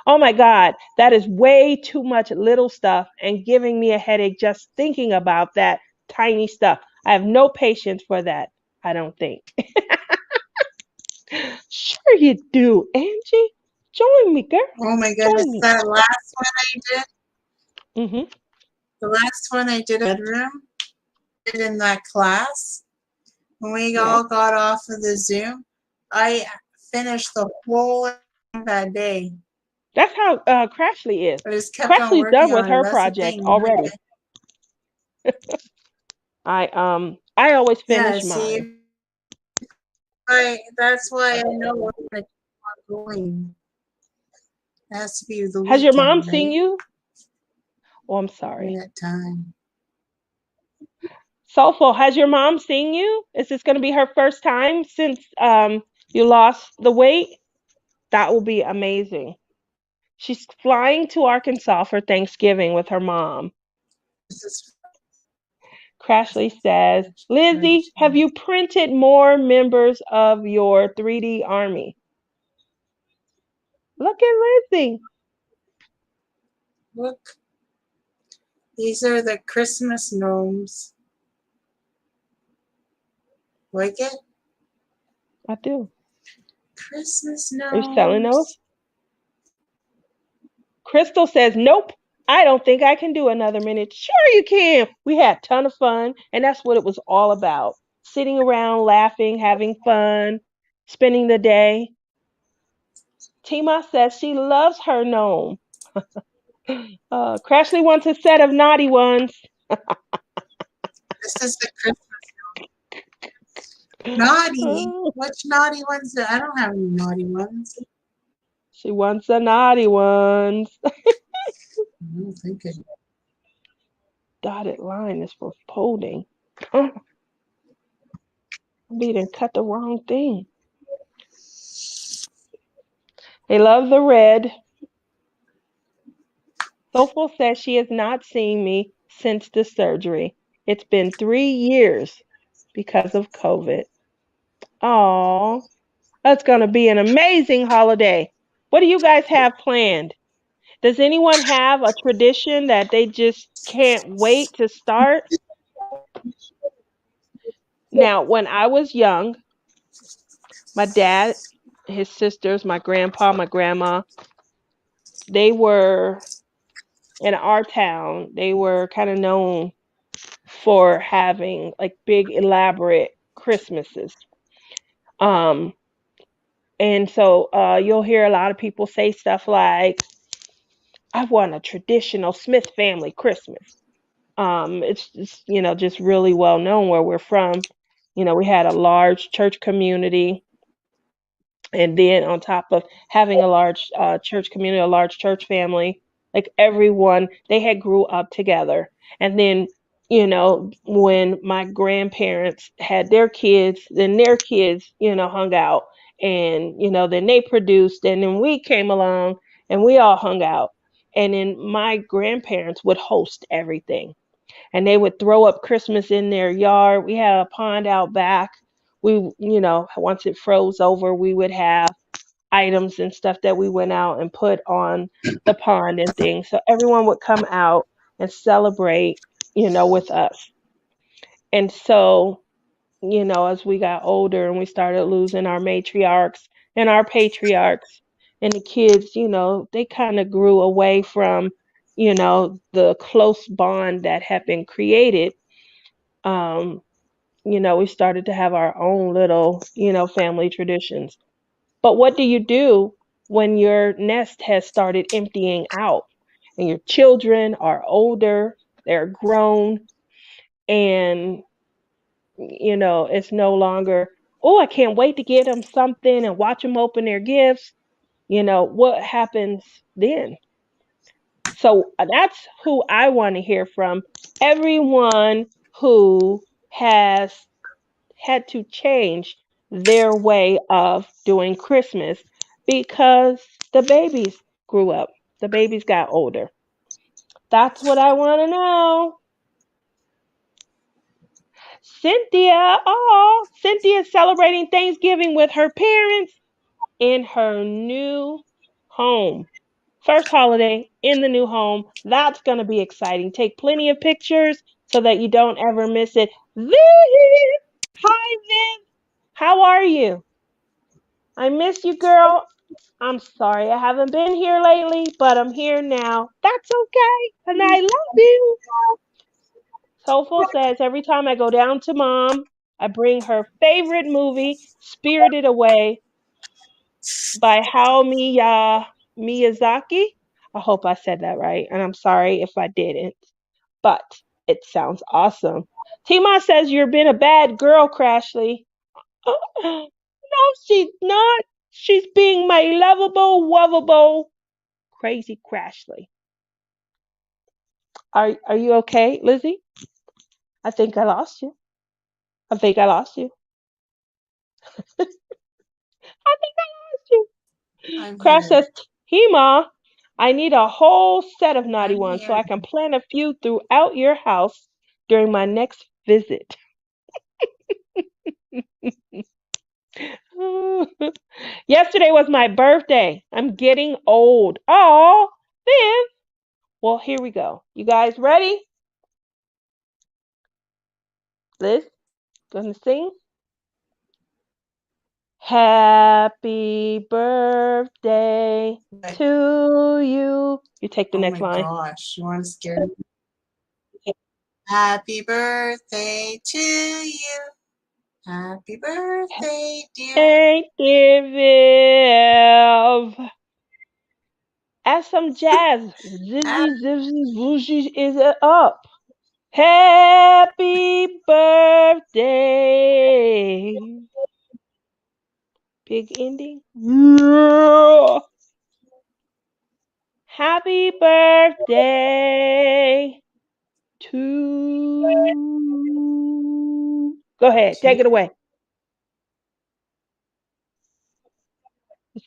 Oh my God, that is way too much little stuff and giving me a headache just thinking about that tiny stuff. I have no patience for that, I don't think. Sure you do, Angie. Join me, girl. Oh my Join goodness, me. that last one I did, Mm-hmm. the last one I did in the bedroom, did in that class, when we Yeah. all got off of the Zoom, I finished the whole that day. That's how Crashly is. I just kept on Crashly's done working with on it. her That's the project thing. already. I always Yeah, finish see, mine. That's why I know we're gonna keep on going. It has to be the Has your mom weekend, seen right? you? Oh, I'm During sorry. that time. Soulful, has your mom seen you? Is this going to be her first time since you lost the weight? That will be amazing. She's flying to Arkansas for Thanksgiving with her mom. This is Crashly says, Lizzie, have you printed more members of your 3D army? Look at Lizzie. Look, these are the Christmas gnomes. Like it? I do. Christmas Are you selling those? gnomes. Crystal says, nope. I don't think I can do another minute. Sure you can. We had a ton of fun, and that's what it was all about. Sitting around, laughing, having fun, spending the day. Tima says she loves her gnome. Crashly wants a set of naughty ones. This is the Christmas naughty. Which naughty ones? I don't have any naughty ones. She wants the naughty ones. I don't think it. Dotted line is for folding. Oh, we didn't cut the wrong thing. They love the red. Soulful says she has not seen me since the surgery. It's been 3 years because of COVID. Oh, that's going to be an amazing holiday. What do you guys have planned? Does anyone have a tradition that they just can't wait to start? Now, when I was young, my dad, his sisters, my grandpa, my grandma, they were in our town, they were kind of known for having like big elaborate Christmases. Um and so you'll hear a lot of people say stuff like, I want a traditional Smith family Christmas. It's just, just really well known where we're from. We had a large church community, and then on top of having a large church community, a large church family, like everyone, they had grew up together. And then, when my grandparents had their kids, then their kids, hung out, and then they produced, and then we came along and we all hung out. And then my grandparents would host everything, and they would throw up Christmas in their yard. We had a pond out back. We, once it froze over, we would have items and stuff that we went out and put on the pond and things. So everyone would come out and celebrate, with us. And so, as we got older and we started losing our matriarchs and our patriarchs, and the kids, they kind of grew away from, the close bond that had been created. Um, we started to have our own little, family traditions. But what do you do when your nest has started emptying out and your children are older, they're grown, and it's no longer, oh, I can't wait to get them something and watch them open their gifts. What happens then? So that's who I want to hear from. Everyone who has had to change their way of doing Christmas because the babies grew up. The babies got older. That's what I want to know. Cynthia, oh, Cynthia's celebrating Thanksgiving with her parents in her new home. First holiday in the new home. That's going to be exciting. Take plenty of pictures so that you don't ever miss it. Viv! Hi, Viv. How are you? I miss you, girl. I'm sorry I haven't been here lately, but I'm here now. That's okay, and I love you. Soulful says every time I go down to mom, I bring her favorite movie, Spirited Away by Miyazaki. I hope I said that right, and I'm sorry if I didn't, but it sounds awesome. Tima says you've been a bad girl, Crashly. No, she's not. She's being my lovable, lovable, crazy Crashly. Are you okay, Lizzie? I think I lost you. I think I lost you. I think I lost you. I'm Crash here. says, Hema, I need a whole set of naughty I'm ones so here. I can plant a few throughout your house during my next visit. Yesterday was my birthday. I'm getting old. Oh, Viv. Well, here we go. You guys ready? Liz, gonna sing? Happy birthday But, to you. You take the oh next my line. gosh, you want to scare me? Happy birthday to you. Happy birthday, dear. Hey, dear Viv. Add some jazz. Ah, Zizzy, zizzy, zoozzy is it up. Happy birthday. Big ending. Yeah. Happy birthday to. Go ahead. to, Take it away.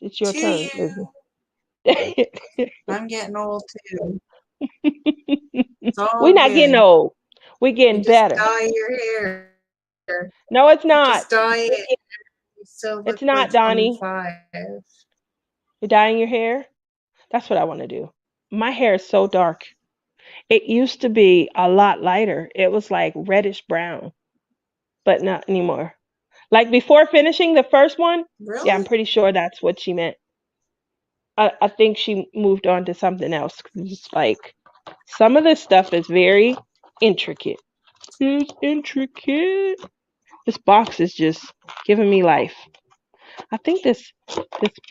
It's your to turn, you. Lizzie. I'm getting old too. It's We're all not getting good. old. We're You getting just better. dye your hair. No, it's You not. just dye it. You still look It's not, like Donnie. 25. You're dyeing your hair? That's what I want to do. My hair is so dark. It used to be a lot lighter. It was like reddish brown, but not anymore. Like before finishing the first one, yeah, I'm Really? pretty sure that's what she meant. I think she moved on to something else. 'Cause it's like some of this stuff is very intricate. It's intricate. This box is just giving me life. I think this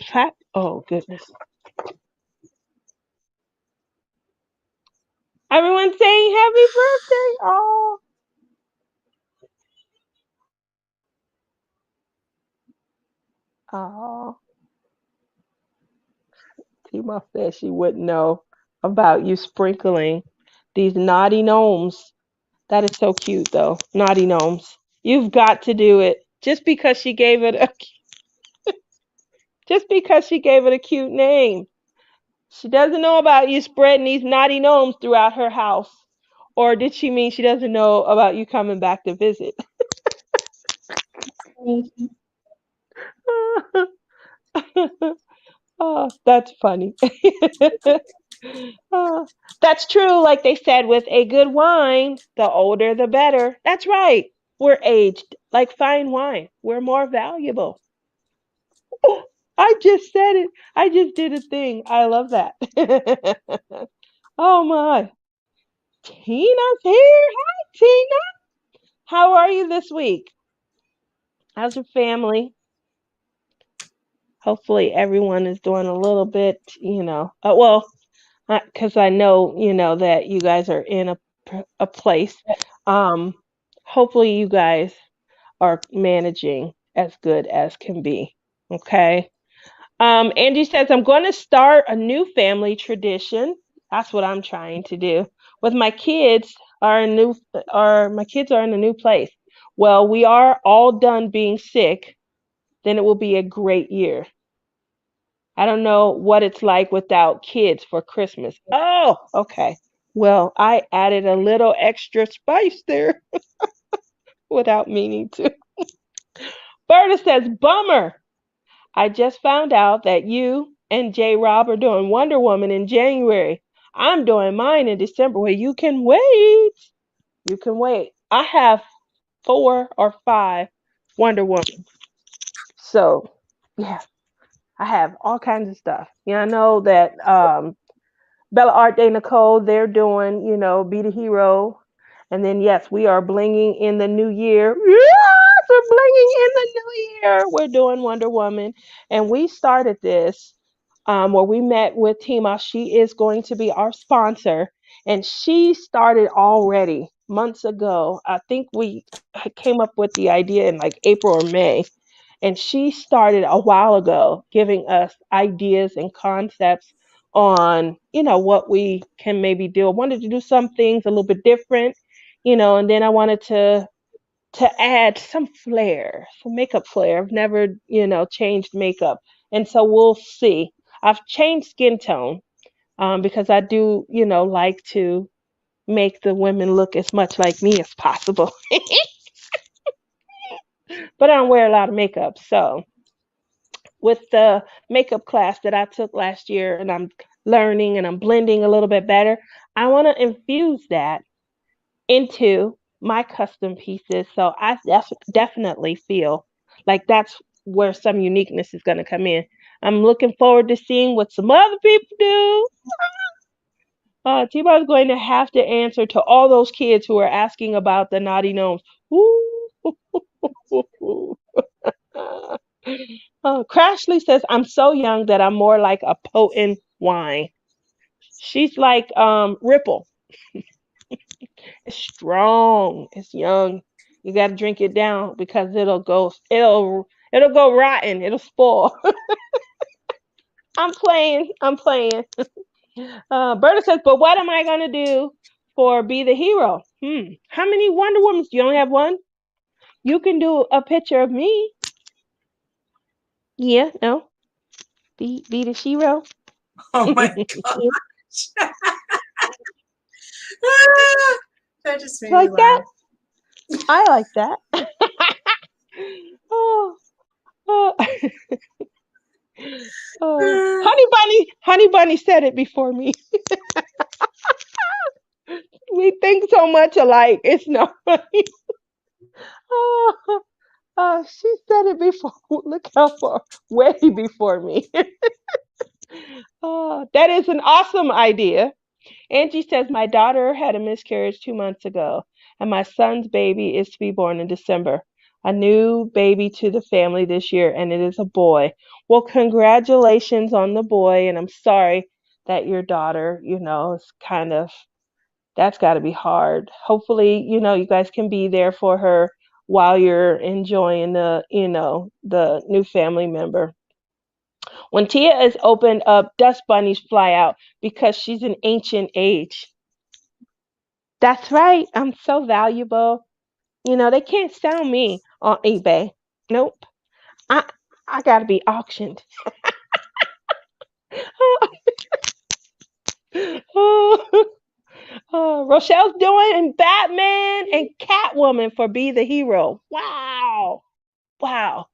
plat. Oh goodness! Everyone's saying happy birthday. Oh, oh. Tima said she wouldn't know about you sprinkling these naughty gnomes. That is so cute, though. Naughty gnomes. You've got to do it. Just because she gave it a cute name. She doesn't know about you spreading these naughty gnomes throughout her house. Or did she mean she doesn't know about you coming back to visit? Oh, that's funny. Oh, that's true. Like they said, with a good wine, the older the better. That's right. We're aged like fine wine. We're more valuable. Oh, I just said it. I just did a thing. I love that. Oh my. Tina's here. Hi, Tina. How are you this week? How's your family? Hopefully, everyone is doing a little bit, well, because I know, that you guys are in a place. Um, hopefully, you guys are managing as good as can be. Okay. Angie says, I'm going to start a new family tradition. That's what I'm trying to do. With my kids are in new, are my kids are in a new place. Well, we are all done being sick. Then it will be a great year. I don't know what it's like without kids for Christmas. Oh, okay. Well, I added a little extra spice there without meaning to. Berta says, bummer. I just found out that you and J Rob are doing Wonder Woman in January. I'm doing mine in December. Well, you can wait. You can wait. I have 4 or 5 Wonder Woman. So, yeah, I have all kinds of stuff. Yeah, I know that Bella Art Day Nicole, they're doing, Be the Hero. And then, yes, we are blinging in the new year. Yes, we're blinging in the new year. We're doing Wonder Woman. And we started this where we met with Tima. She is going to be our sponsor. And she started already months ago. I think we came up with the idea in like April or May. And she started a while ago giving us ideas and concepts on, what we can maybe do. I wanted to do some things a little bit different, and then I wanted to add some flair, some makeup flair. I've never, changed makeup. And so we'll see. I've changed skin tone because I do, like to make the women look as much like me as possible. But I don't wear a lot of makeup. So with the makeup class that I took last year and I'm learning and I'm blending a little bit better, I want to infuse that into my custom pieces. So I definitely feel like that's where some uniqueness is going to come in. I'm looking forward to seeing what some other people do. T-Bar's going to have to answer to all those kids who are asking about the naughty gnomes. Ooh. Crashly says, I'm so young that I'm more like a potent wine. She's like Ripple. It's strong. It's young. You got to drink it down because it'll go rotten. It'll spoil. I'm playing. I'm playing. Berta says, but what am I gonna do for Be the Hero? How many Wonder Womans? Do you only have one? You can do a picture of me. Yeah, no. Be the hero. Oh my gosh. That just made me Like that? laugh. I like that. Oh, oh, oh. Honey Bunny said it before me. We think so much alike. It's not funny. Oh, she said it before. Look how far, way before me. Oh, that is an awesome idea. Angie says, my daughter had a miscarriage 2 months ago, and my son's baby is to be born in December. A new baby to the family this year, and it is a boy. Well, congratulations on the boy, and I'm sorry that your daughter, is kind of, that's got to be hard. Hopefully, you guys can be there for her while you're enjoying the new family member. When Tia is opened up, dust bunnies fly out because she's an ancient age. That's right. I'm so valuable. They can't sell me on eBay. Nope. I I gotta be auctioned. Rochelle's doing Batman and Catwoman for Be the Hero. Wow. Wow.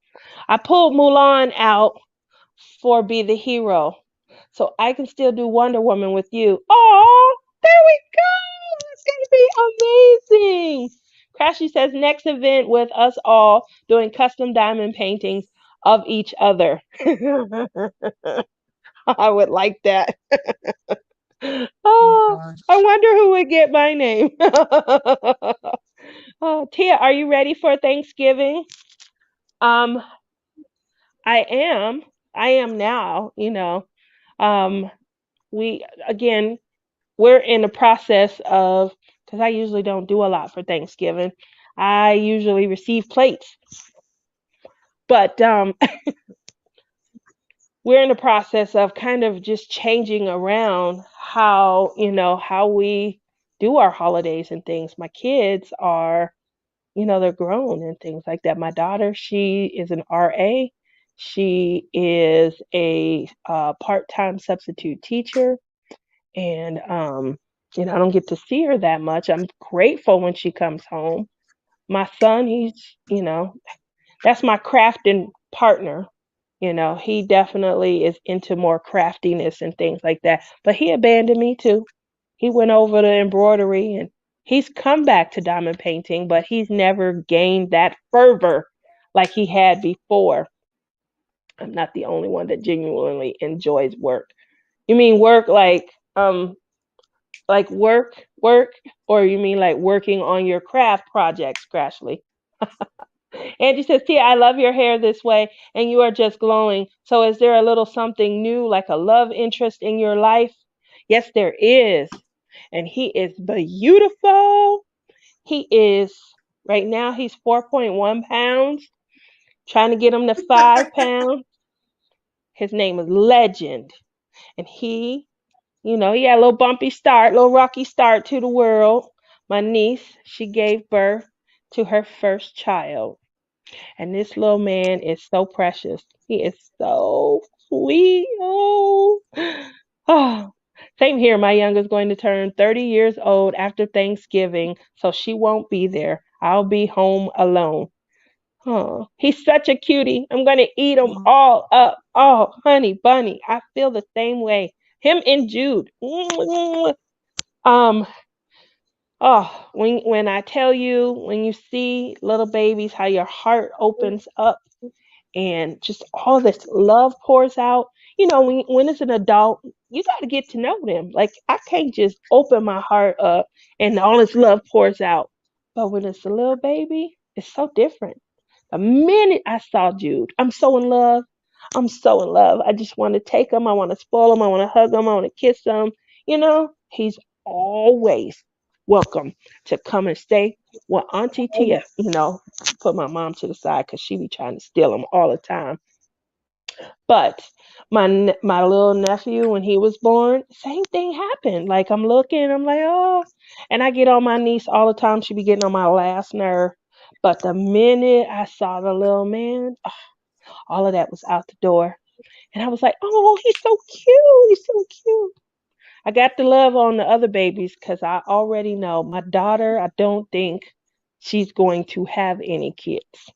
I pulled Mulan out for Be the Hero. So I can still do Wonder Woman with you. Oh, there we go. It's gonna be amazing. Crashy says next event with us all doing custom diamond paintings of each other. I would like that. Oh Oh, I gosh. wonder who would get my name. Oh, Tia, are you ready for Thanksgiving? Um, I am. I am now, Um, we again, we're in the process of, because I usually don't do a lot for Thanksgiving. I usually receive plates, but we're in the process of kind of just changing around how we do our holidays and things. My kids are, they're grown and things like that. My daughter, she is an RA. She is a part-time substitute teacher, and I don't get to see her that much. I'm grateful when she comes home. My son, he's, that's my crafting partner. He definitely is into more craftiness and things like that. But he abandoned me too. He went over to embroidery, and he's come back to diamond painting, but he's never gained that fervor like he had before. I'm not the only one that genuinely enjoys work. You mean work like work, or you mean like working on your craft projects, Crashly? Angie says, Tia, I love your hair this way, and you are just glowing. So is there a little something new, like a love interest in your life? Yes, there is. And he is beautiful. He is, right now, he's 4.1 pounds. trying to get him to 5 pounds. His name is Legend. And he had a little bumpy start, little rocky start to the world. My niece, she gave birth to her first child. And this little man is so precious. He is so sweet. Oh, oh. Same here. My youngest going to turn 30 years old after Thanksgiving, so she won't be there. I'll be home alone. Oh, he's such a cutie. I'm gonna eat them all up. Oh, honey bunny, I feel the same way. Him and Jude. Um. Oh, when I tell you, when you see little babies, how your heart opens up and just all this love pours out. When it's an adult, you got to get to know them. Like I can't just open my heart up and all this love pours out. But when it's a little baby, it's so different. The minute I saw Jude, I'm so in love. I'm so in love. I just want to take him. I want to spoil him. I want to hug him. I want to kiss him. He's always welcome to come and stay with Auntie Tia. Put my mom to the side because she be trying to steal him all the time. But my little nephew, when he was born, same thing happened. Like I'm looking, I'm like, oh, and I get on my niece all the time. She be getting on my last nerve. But the minute I saw the little man, all of that was out the door. And I was like, oh, he's so cute. He's so cute. I got the love on the other babies because I already know my daughter, I don't think she's going to have any kids.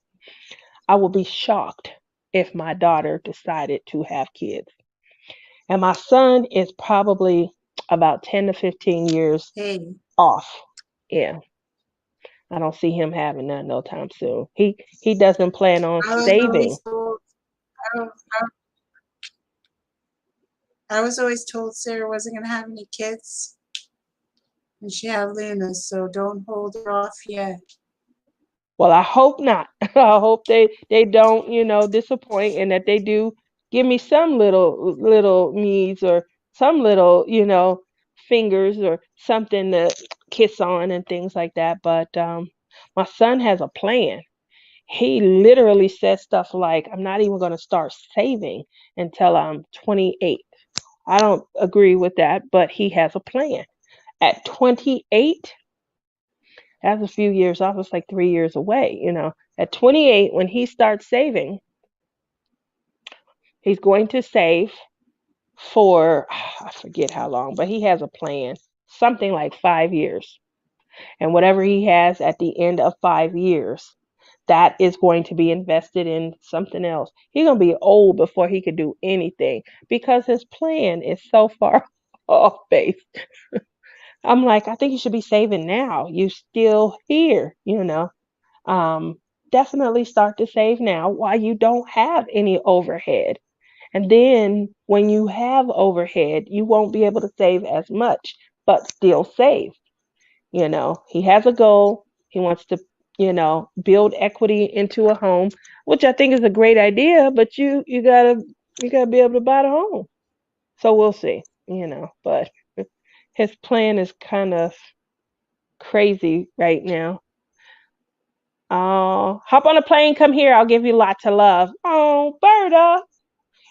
I will be shocked if my daughter decided to have kids. And my son is probably about 10 to 15 years Hey, off. Yeah. I don't see him having that no time soon. He doesn't plan on I was saving. always told, I, I was always told Sarah wasn't gonna have any kids, and she had Luna, so don't hold her off yet. Well, I hope not. I hope they don't, disappoint and that they do give me some little needs or some little, fingers or something to kiss on and things like that. But my son has a plan. He literally says stuff like, "I'm not even going to start saving until I'm 28." I don't agree with that, but he has a plan. At 28, that's a few years off. It's like 3 years away. At 28, when he starts saving, he's going to save for, I forget how long, but he has a plan, something like 5 years. And whatever he has at the end of 5 years, that is going to be invested in something else. He's going to be old before he could do anything because his plan is so far off base. I'm like, I think you should be saving now. You still here. Um, Definitely start to save now while you don't have any overhead. And then when you have overhead, you won't be able to save as much, but still save. He has a goal. He wants to, build equity into a home, which I think is a great idea, but you gotta be able to buy the home. So we'll see. But his plan is kind of crazy right now. Oh, hop on a plane, come here. I'll give you lots of love. Oh, Berta,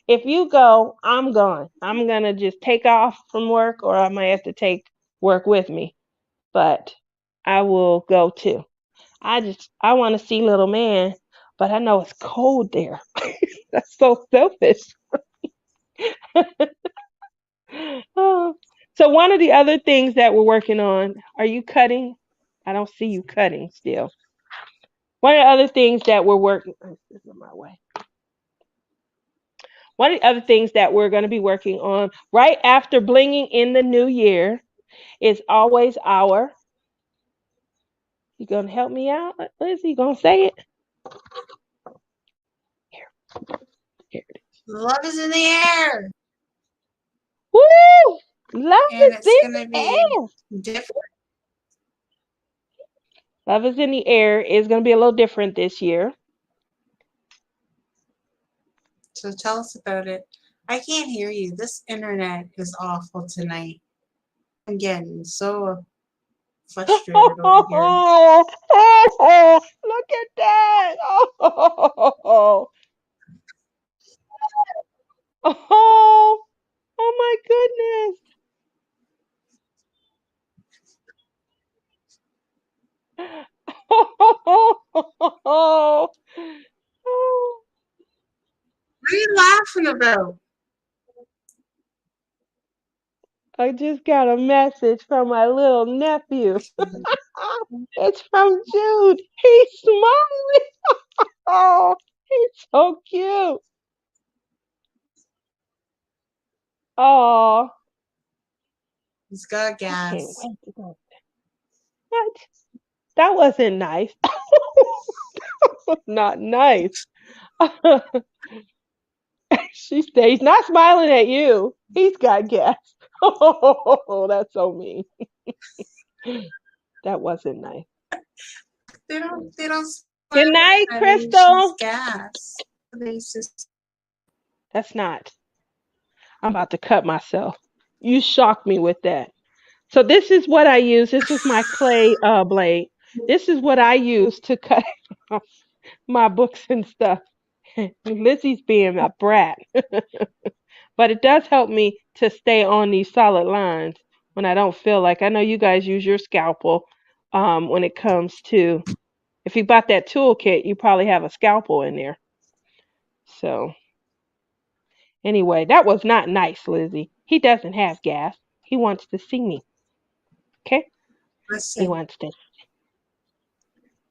if you go, I'm going. I'm gonna just take off from work, or I might have to take work with me. But I will go too. I want to see little man, but I know it's cold there. That's so selfish. Oh. So one of the other things that we're working on, are you cutting? I don't see you cutting still. One of the other things that we're working, this is my way. One of the other things that we're going to be working on right after blinging in the new year is always our. You gonna help me out, Lizzie? You gonna say it? Here, here it is. Love is in the air, Woo! Love and is it's in gonna the be air. different. Love is in the air is gonna be a little different this year. So tell us about it. I can't hear you. This internet is awful tonight. I'm getting so frustrated over here. Look at that. Oh, oh, oh my goodness. Oh, What are you laughing about? I just got a message from my little nephew. It's from Jude. He's smiling. Oh, he's so cute. Oh, He's got I can't gas. wait to go. What? That wasn't nice. Not nice. She stays not smiling at you. He's got gas. Oh, that's so mean. That wasn't nice. They don't Good smile night, at her. She's Crystal. gas. They just That's not. I'm about to cut myself. You shocked me with that. So this is what I use. This is my clay blade. This is what I use to cut my books and stuff. Lizzie's being a brat. But it does help me to stay on these solid lines when I don't feel like. I know you guys use your scalpel when it comes to. If you bought that toolkit, you probably have a scalpel in there. So anyway, that was not nice, Lizzie. He doesn't have gas. He wants to see me. Okay? He listen. wants to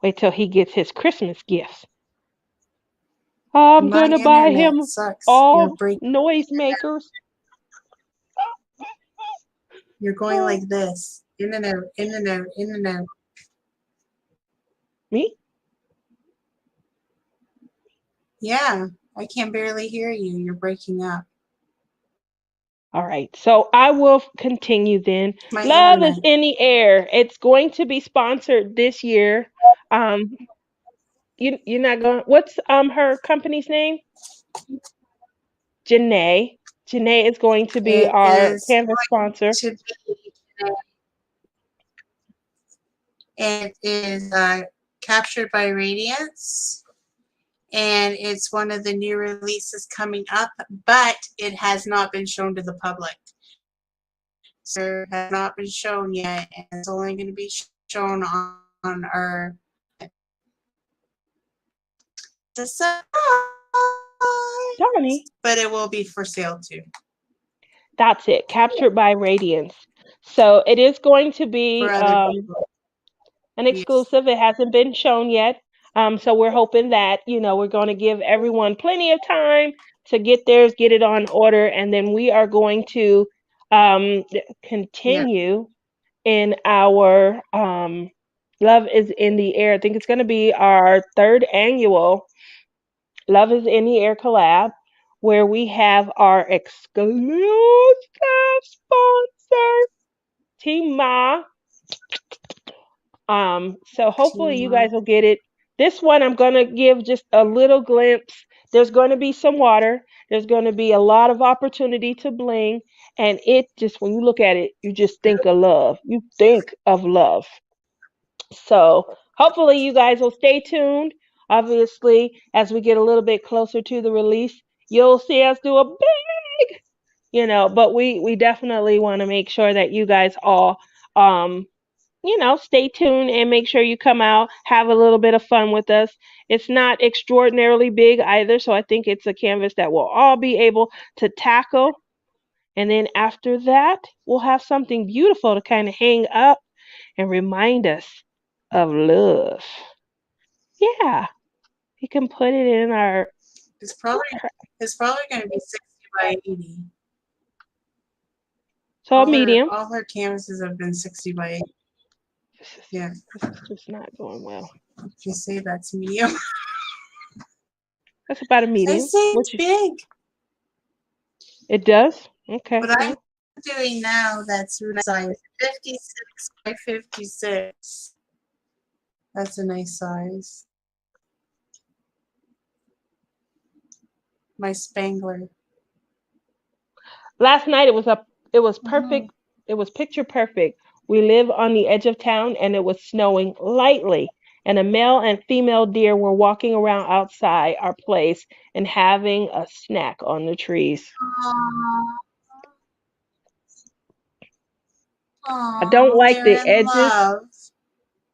wait till he gets his Christmas gifts. I'm My gonna buy internet him sucks. all noisemakers. You're going Oh, like this. In and out, in and out, in and out. me? Yeah, I can barely hear you. You're breaking up. All right, so I will continue then. My Love is internet. in the air. It's going to be sponsored this year. Um, you're not going. What's her company's name? Janae. Janae is going to be It our is Canvas sponsor. to be, it is captured by Radiance, and it's one of the new releases coming up, but it has not been shown to the public. So it has not been shown yet, and it's only going to be shown on our surprise, Donnie. but it will be for sale too. That's it. Captured by Radiance. So it is going to For be other people. an Yes. exclusive. It hasn't been shown yet. So we're hoping that, we're going to give everyone plenty of time to get theirs, get it on order, and then we are going to Yeah. continue in our Love is in the Air. I think it's going to be our third annual Love is in the Air collab, where we have our exclusive sponsor, Team Ma. So hopefully you Team guys will get it. This one I'm gonna give just a little glimpse. There's going to be some water. There's going to be a lot of opportunity to bling, and it just when you look at it, you just think of love. You think of love. So hopefully you guys will stay tuned. Obviously, as we get a little bit closer to the release, you'll see us do a big, but we definitely want to make sure that you guys all stay tuned and make sure you come out, have a little bit of fun with us. It's not extraordinarily big either, so I think it's a canvas that we'll all be able to tackle. And then after that, we'll have something beautiful to kind of hang up and remind us of love. Yeah, you can put it in our. It's probably going to be 60 by 80. So a medium. All her canvases have been 60 by 80. Yeah. This is just not going well. If you say that's medium. That's about a I medium. say it's big. It does? Okay. What I'm doing now, that's size 56 by 56. That's a nice size. My Spangler. Last night it was perfect. It was picture perfect We live on the edge of town and it was snowing lightly. And a male and female deer were walking around outside our place and having a snack on the trees. I don't Aw, like they're the in edges. love.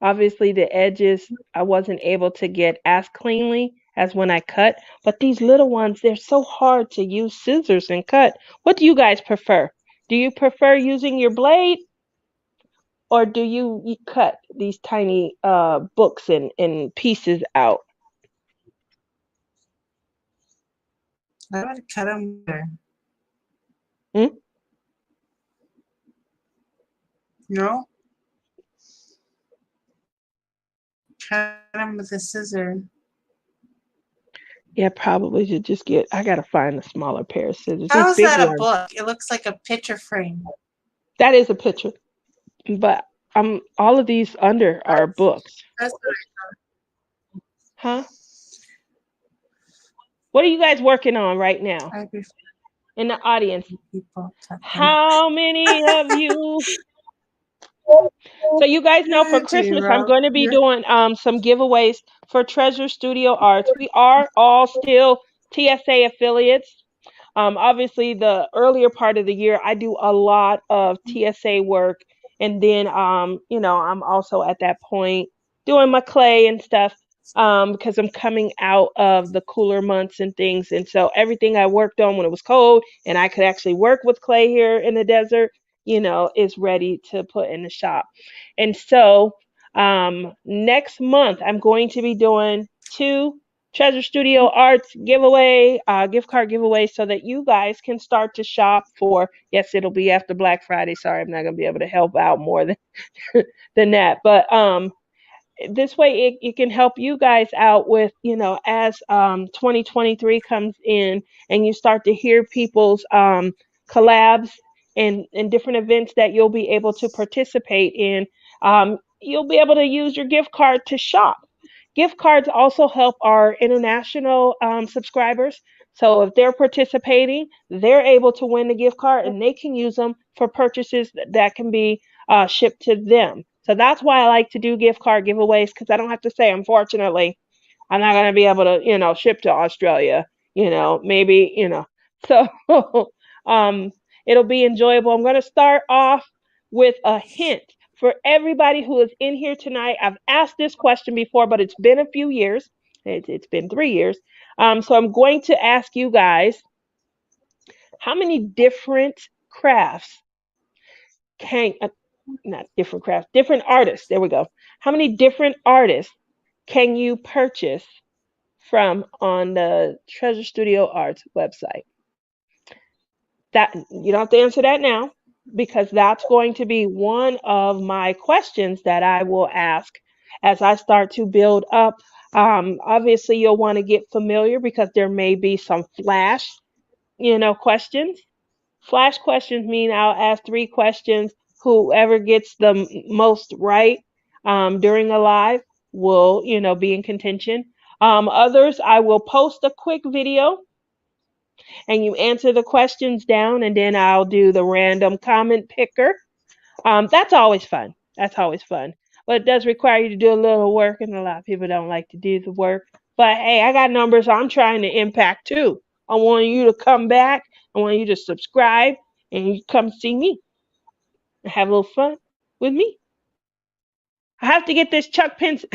Obviously, the edges I wasn't able to get as cleanly as when I cut, but these little ones, they're so hard to use scissors and cut. What do you guys prefer? Do you prefer using your blade or do you cut these tiny books in pieces out? I would cut them with Hmm? no, cut them with a scissor. Yeah, probably should just get. I gotta find a smaller pair of scissors. How These is big that a ones. book? It looks like a picture frame. That is a picture, but all of these under are books, That's huh? What are you guys working on right now what I prefer in the audience? people cut them. How many of you? So you guys know for Christmas I'm Rob. going to be doing some giveaways for Treasure Studio Arts. We are all still TSA affiliates. Obviously, the earlier part of the year, I do a lot of TSA work, and then I'm also at that point doing my clay and stuff because I'm coming out of the cooler months and things, and so everything I worked on when it was cold and I could actually work with clay here in the desert, is ready to put in the shop. And so next month, I'm going to be doing two Treasure Studio Arts giveaway, gift card giveaway, so that you guys can start to shop for. Yes, it'll be after Black Friday. Sorry, I'm not gonna be able to help out more than than that. But this way it can help you guys out with, as 2023 comes in and you start to hear people's collabs and different events that you'll be able to participate in. You'll be able to use your gift card to shop. Gift cards also help our international subscribers. So if they're participating, they're able to win the gift card and they can use them for purchases that can be shipped to them. So that's why I like to do gift card giveaways because I don't have to say, unfortunately, I'm not going to be able to, ship to Australia, maybe, So um, it'll be enjoyable. I'm going to start off with a hint for everybody who is in here tonight. I've asked this question before, but it's been a few years. It's been 3 years. So I'm going to ask you guys, how many different crafts can, not different crafts, different artists, there we go. How many different artists can you purchase from on the Treasure Studio Arts website? That you don't have to answer that now because that's going to be one of my questions that I will ask as I start to build up. Obviously, you'll want to get familiar because there may be some flash, questions. Flash questions mean I'll ask three questions. Whoever gets the most right during a live will, be in contention. Others, I will post a quick video and you answer the questions down, and then I'll do the random comment picker. That's always fun. That's always fun. But it does require you to do a little work, and a lot of people don't like to do the work. But hey, I got numbers I'm trying to impact too. I want you to come back. I want you to subscribe and you come see me and have a little fun with me. I have to get this Chuck Pinson.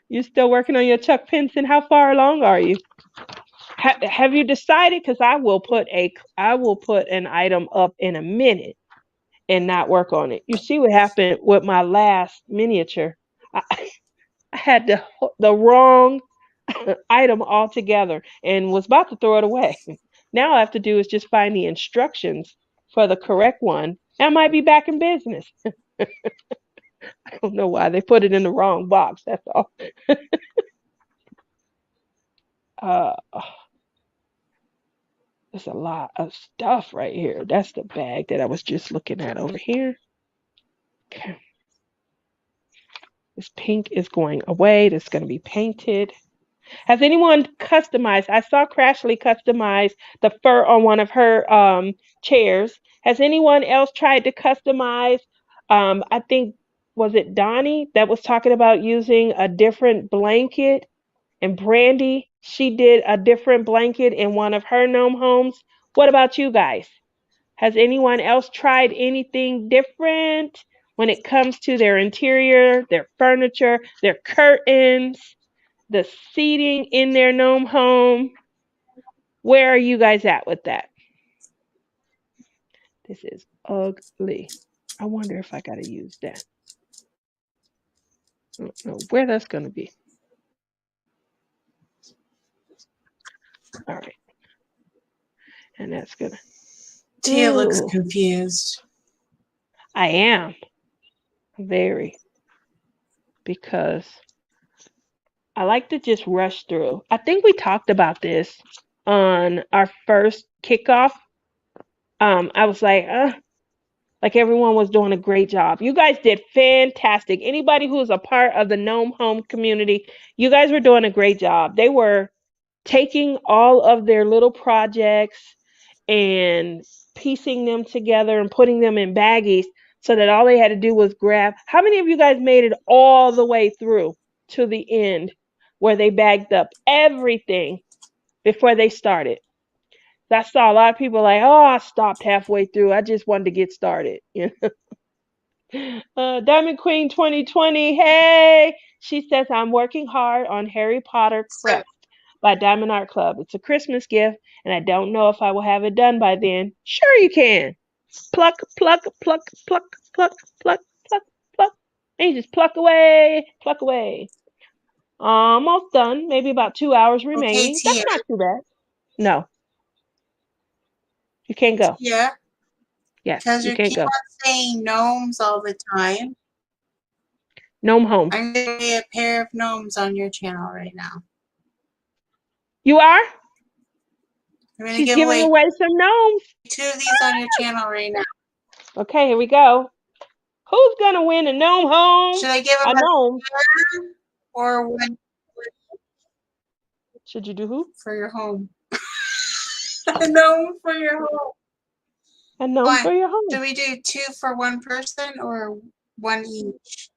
You still working on your Chuck Pinson? How far along are you? Have you decided? Because I will put an item up in a minute and not work on it. You see what happened with my last miniature? I, I had the wrong item altogether and was about to throw it away. Now all I have to do is just find the instructions for the correct one. And I might be back in business. I don't know why they put it in the wrong box. That's all. Uh, there's a lot of stuff right here. That's the bag that I was just looking at over here. Okay. This pink is going away. That's going to be painted. Has anyone customized? I saw Crashly customize the fur on one of her chairs. Has anyone else tried to customize? I think, was it Donnie that was talking about using a different blanket? And Brandy, she did a different blanket in one of her gnome homes. What about you guys? Has anyone else tried anything different when it comes to their interior, their furniture, their curtains, the seating in their gnome home? Where are you guys at with that? This is ugly. I wonder if I got to use that. I don't know where that's going to be. All right. And that's going to. Tia looks confused. I am. Very. Because I like to just rush through. I think we talked about this on our first kickoff. I was like everyone was doing a great job. You guys did fantastic. Anybody who is a part of the Gnome Home community, you guys were doing a great job. They were taking all of their little projects and piecing them together and putting them in baggies so that all they had to do was grab. How many of you guys made it all the way through to the end where they bagged up everything before they started? I saw a lot of people like, oh, I stopped halfway through. I just wanted to get started. You know? Diamond Queen 2020, hey! She says, I'm working hard on Harry Potter Crest by Diamond Art Club. It's a Christmas gift, and I don't know if I will have it done by then. Sure you can. Pluck, pluck, pluck, pluck, pluck, pluck, pluck, pluck. And you just pluck away, pluck away. Almost done. Maybe about 2 hours Okay, remaining. Tia. That's not too bad. No. You can't go. Yeah, Yes, because you you can't keep go. on saying gnomes all the time. Gnome home. I'm going to be a pair of gnomes on your channel right now. You are? I'm going to She's give giving away away some gnomes. 2 of these on your channel right now. Okay, here we go. Who's gonna win a gnome home? Should I give A them a gnome. pair or one Should you do who? for your home? A gnome for your home. A gnome for your home. Should we do 2 for one person or 1 each?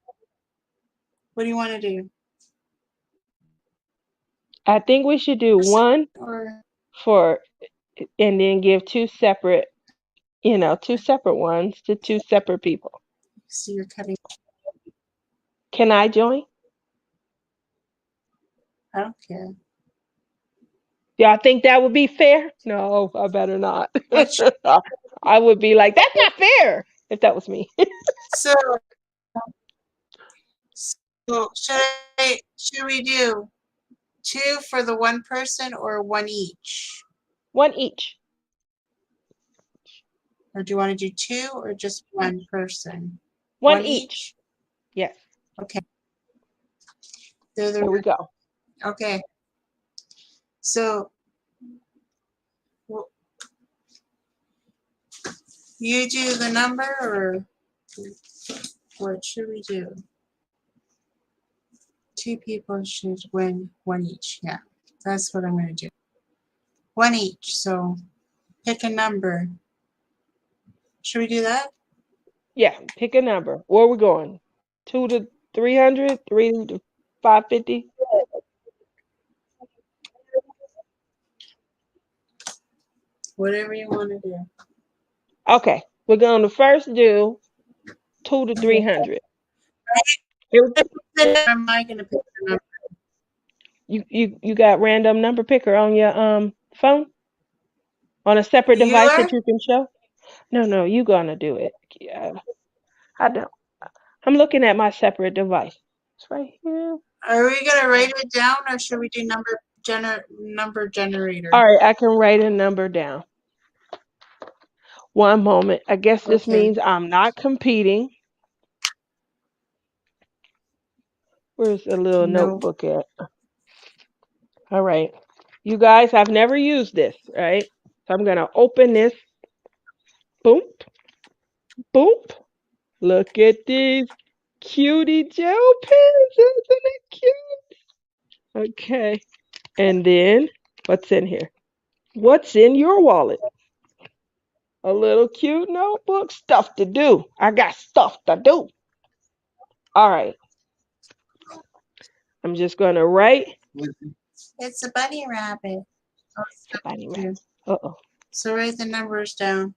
What do you want to do? I think we should do one Or for, and then give two separate, two separate ones to two separate people. see, you're cutting. Can I join? I don't care. Y'all think that would be fair? No, I better not. Which, I would be like, that's not fair if that was me. so should we do 2 for the one person or 1 each? One each. Or do you want to do 2 or just one person? One each. Yes. Okay. There we go. Okay. So you do the number or what should we do? 2 people should win 1 each. Yeah, that's what I'm going to do. 1 each. So pick a number. Should we do that? Yeah, pick a number. Where are we going? 2 to 300, 3 to 550? Whatever you want to do. Okay, we're going to first do 2 to 300. Am I going to pick the number? You got random number picker on your phone? On a separate device that you can show? No, you gonna do it. Yeah, I don't. I'm looking at my separate device. It's right here. Are we going to write it down or should we do number generator? All right, I can write a number down. One moment. I guess this means I'm not competing. Where's the little notebook at? All right. You guys, I've never used this, right? So I'm going to open this. Boom. Boom. Look at these cutie gel pens. Isn't it cute? Okay. And then, what's in here? What's in your wallet? A little cute notebook. Stuff to do. I got stuff to do. All right. I'm just going to write. It's a bunny rabbit. Oh, Bunny you. rabbit. Uh-oh. So write the numbers down.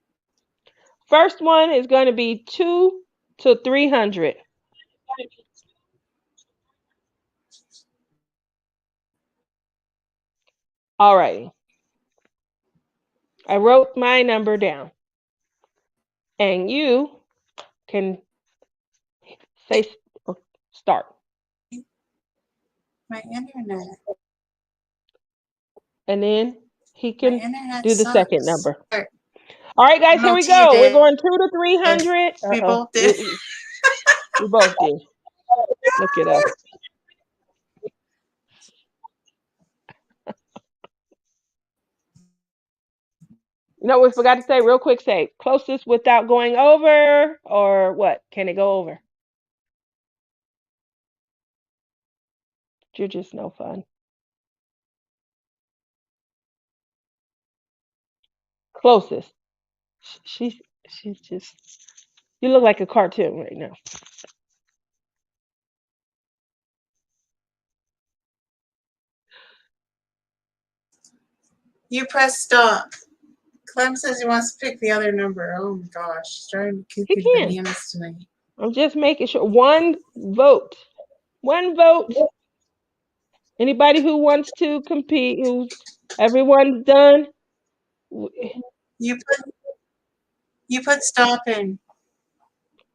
First one is going to be 2 to 300. All right. I wrote my number down. And you can say start. My internet. And then he My can internet do the second sucks. number. All right, guys, here No, we Tia go. We're did. going 2 to 300. We Uh-oh. both did. We both did. Look at us. You know what we forgot to say? Real quick, say closest without going over, or what? Can it go over? You're just no fun. Closest. She's just. You look like a cartoon right now. You press stop. Clem says he wants to pick the other number. Oh my gosh, he's driving He cuckoo can. bananas tonight. I'm just making sure. One vote. One vote. Anybody who wants to compete, everyone's done. You put stop in.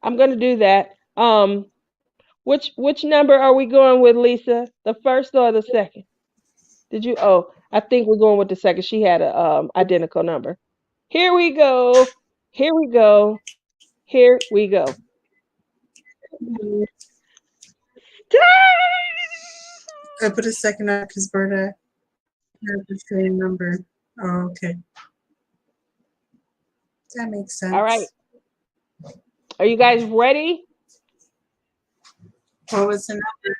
I'm gonna do that. Which number are we going with, Lisa? The first or the second? Did you? Oh, I think we're going with the second. She had a identical number. Here we go. Here we go. Here we go. I put a second up because Berta had the same number. Oh, okay. That makes sense. All right. Are you guys ready? What was the number?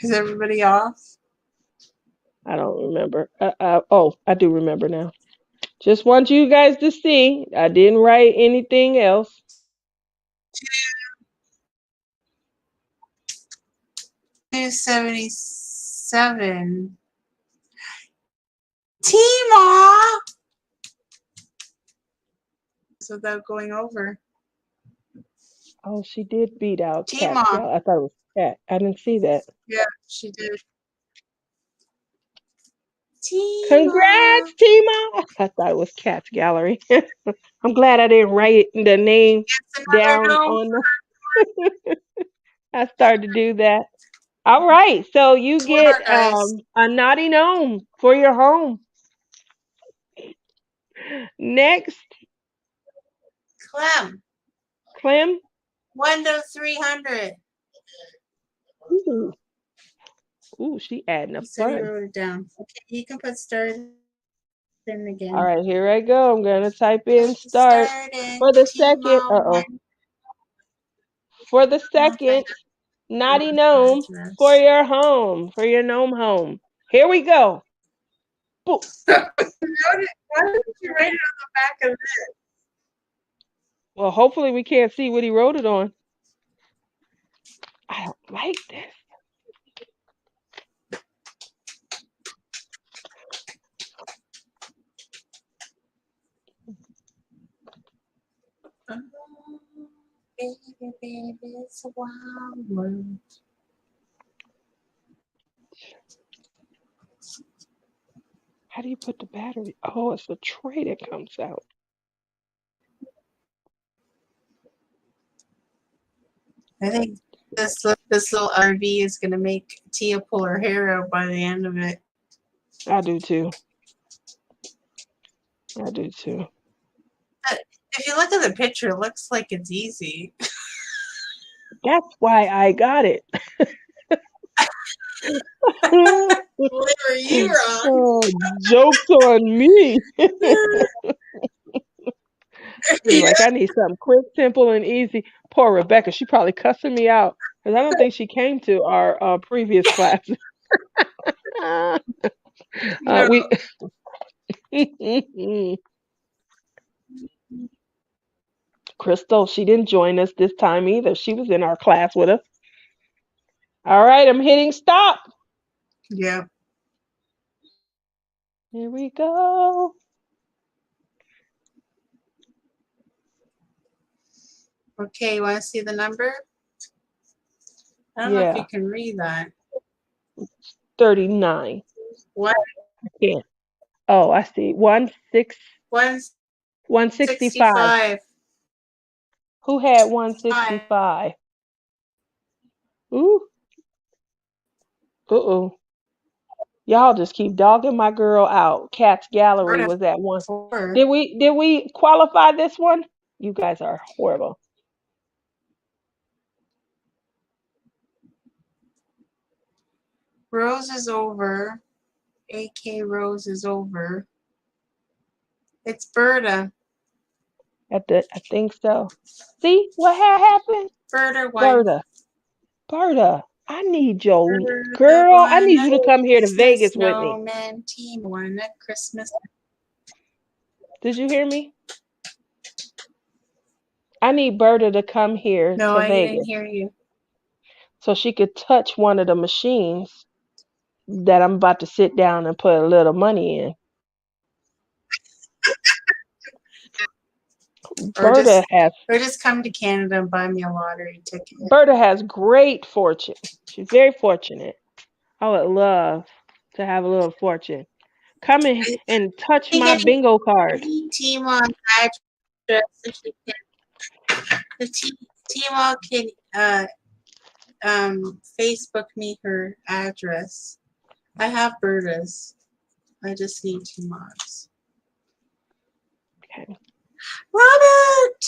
Is everybody off? I don't remember. Oh, I do remember now. Just want you guys to see. I didn't write anything else. 277. Tima! So without going over. Oh, she did beat out Cat. Tima. Yeah, I thought it was Cat. I didn't see that. Yeah, she did. Tima. Congrats, Tima. I thought it was Cat's Gallery. I'm glad I didn't write the name down on the. I started to do that. All right, so you One get more, guys. a naughty gnome for your home. Next, Clem. Clem. 1 to 300. Ooh, ooh, she adding He up said he fun. wrote it down. Okay, you can put start in again. All right, here I go. I'm gonna type in start for the second. Uh-oh. For the second naughty gnome for your home, for your gnome home. Here we go. Boom. Why didn't you write it on the back of this? Well, hopefully we can't see what he wrote it on. I don't like this. Oh, baby, baby, it's a wild world. How do you put the battery? Oh, it's a tray that comes out. I think this little RV is gonna make Tia pull her hair out by the end of it. I do too. I do too. But if you look at the picture, it looks like it's easy. That's why I got it. Were you wrong? Oh, joke's on me. Like, I need something quick, simple, and easy. Poor Rebecca. She probably cussing me out because I don't think she came to our previous class. Uh, No. we Crystal, she didn't join us this time either. She was in our class with us. All right, I'm hitting stop. Yeah. Here we go. Okay, you want to see the number? I don't know if you Yeah, can read that. 39. What? I can't. Oh, I see. 165. 165. Who had 165? Ooh. Uh-oh. Y'all just keep dogging my girl out. Cat's Gallery was at one. 4. Did we qualify this one? You guys are horrible. Rose is over. AK Rose is over. It's Berta. I think so. See what happened? Berta won. Berta, I need your Berta girl. I won need a you to come here to Christmas Vegas with me. snowman team won a Christmas. Did you hear me? I need Berta to come here No, to I didn't Vegas hear you. so she could touch one of the machines that I'm about to sit down and put a little money in. Or Berta just come to Canada and buy me a lottery ticket. has great fortune. She's very fortunate. I would love to have a little fortune. Come in and touch my bingo card. Team on address if you can. The Team can Facebook me her address. I have Berta's. I just need 2 mods. Okay. Robert!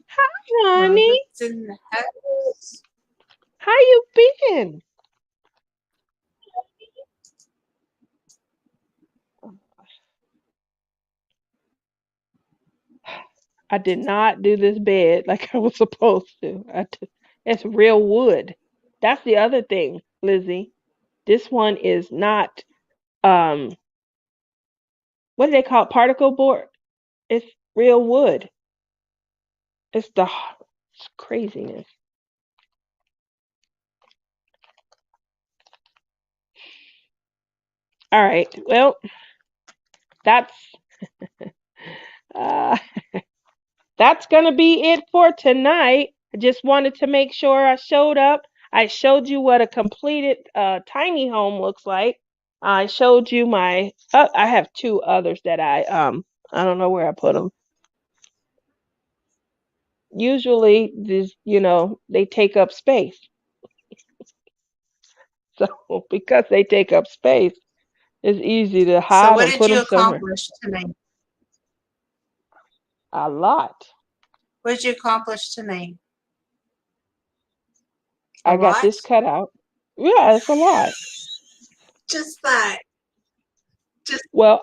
Hi, honey. Robert's in the house. How you been? I did not do this bed like I was supposed to. It's real wood. That's the other thing, Lizzie. This one is not what do they call it? Particle board? It's real wood. It's craziness. All right. Well, that's uh, that's gonna be it for tonight. I just wanted to make sure I showed up. I showed you what a completed tiny home looks like. I showed you my. I have 2 others that I don't know where I put them. Usually, they take up space. So because they take up space, it's easy to So hide what them, did put you them somewhere. accomplish tonight? A lot. What did you accomplish tonight? A I got lot? this cut out. Yeah, it's a lot. Just that. Well,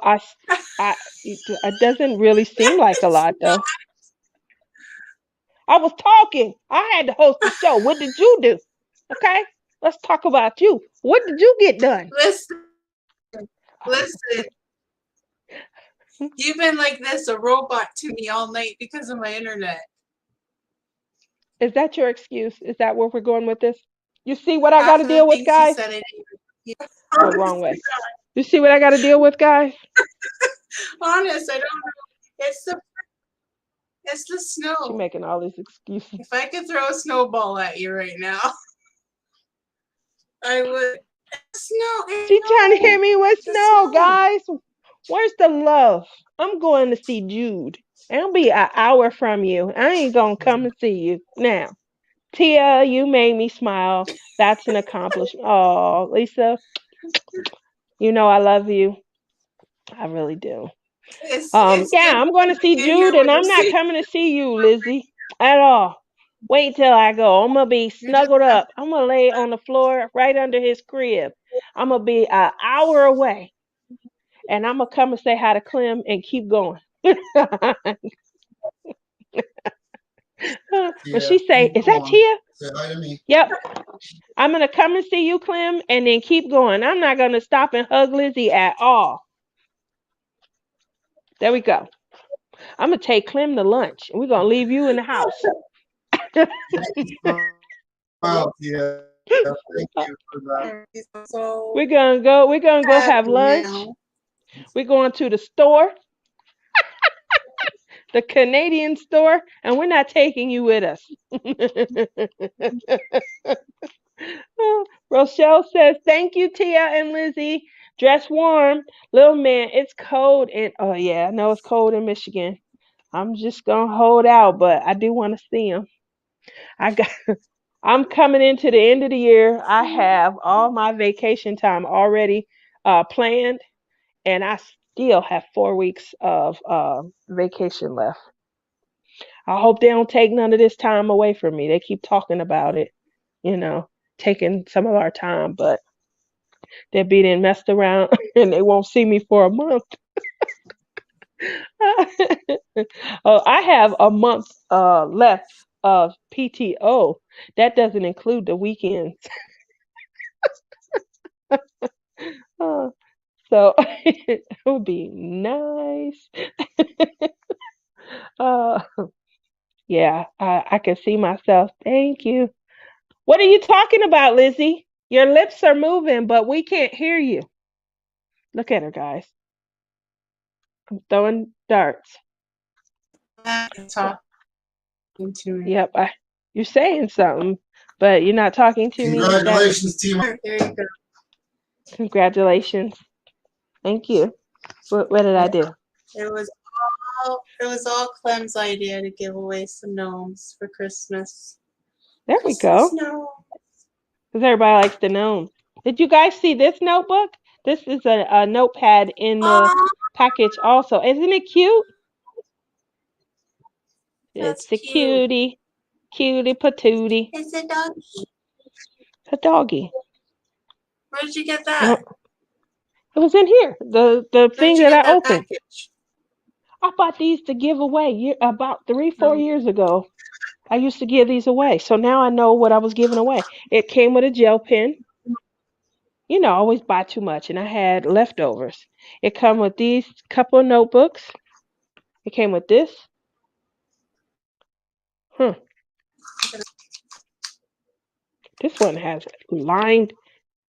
it doesn't really seem like a lot though. I was talking. I had to host the show. What did you do? Okay, let's talk about you. What did you get done? Listen. You've been like this, a robot to me all night because of my internet. Is that your excuse? Is that where we're going with this? You see what I got Half to of the deal with, things guys? you said, Oh, wrong way. You see what I got to deal with, guys? Honest, I don't know. It's the snow. She's making all these excuses. If I could throw a snowball at you right now, I would. Snow. She's trying to hit me with snow, guys. Where's the love? I'm going to see Jude. It'll be an hour from you. I ain't gonna come and see you now. Tia, you made me smile. That's an accomplishment. Oh, Lisa, you know I love you. I really do. It's Yeah, good I'm going to see to hear Jude, what and you're I'm not saying. coming to see you, Lizzie, at all. Wait till I go. I'm gonna be snuggled up. I'm gonna lay on the floor right under his crib. I'm gonna be an hour away, and I'm gonna come and say hi to Clem and keep going. When she say, "Is that Tia?" Say hi to me. Yep. I'm gonna come and see you, Clem, and then keep going. I'm not gonna stop and hug Lizzie at all. There we go. I'm gonna take Clem to lunch, and we're gonna leave you in the house. Wow, yeah. Thank you for that. So We're gonna go. We're gonna go have happy lunch. now. We're going to the store, the Canadian store, and we're not taking you with us. Rochelle says, "Thank you, Tia and Lizzie. Dress warm, little man. It's cold, and oh yeah, I know it's cold in Michigan. I'm just gonna hold out, but I do want to see him. I got. I'm coming into the end of the year. I have all my vacation time already planned, and I still have 4 weeks of vacation left. I hope they don't take none of this time away from me. They keep talking about it, you know, taking some of our time, but they'll be then messed around and they won't see me for a month. Oh, I have a month left of PTO. That doesn't include the weekends. Uh, so it would be nice. Uh, yeah, I can see myself. Thank you. What are you talking about, Lizzie? Your lips are moving, but we can't hear you. Look at her, guys. I'm throwing darts. Talking to me. Yep, you're saying something, but you're not talking to me. Congratulations, team. There you go. Congratulations. Thank you. What did I do? It was all Clem's idea to give away some gnomes for Christmas. There we Christmas go. gnomes. Because everybody likes the gnomes. Did you guys see this notebook? This is a notepad in the Aw, package also. Isn't it cute? that's It's a cute. cutie. Cutie patootie. It's a doggy. A doggy. Where did you get I that? don't, it was in here. The Where did thing you that get I that opened. package? I bought these to give away about 3, 4 No. years ago. I used to give these away. So now I know what I was giving away. It came with a gel pen. You know, I always buy too much and I had leftovers. It come with these couple of notebooks. It came with this. Huh. This one has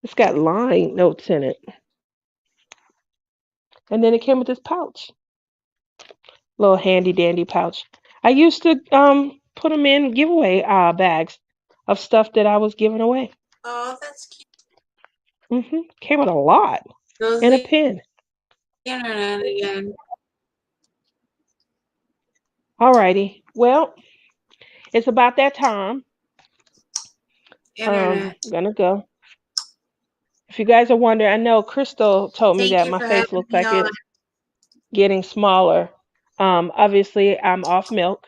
it's got line notes in it. And then it came with this pouch. Little handy dandy pouch. I used to put them in giveaway bags of stuff that I was giving away. Oh, that's cute. Came with a lot Goes and a the pen. internet again. Alrighty. Well, it's about that time. Internet. I'm gonna go. If you guys are wondering, I know Crystal told me Thank that you my for face having looks me like on. it's getting smaller. Obviously, I'm off milk.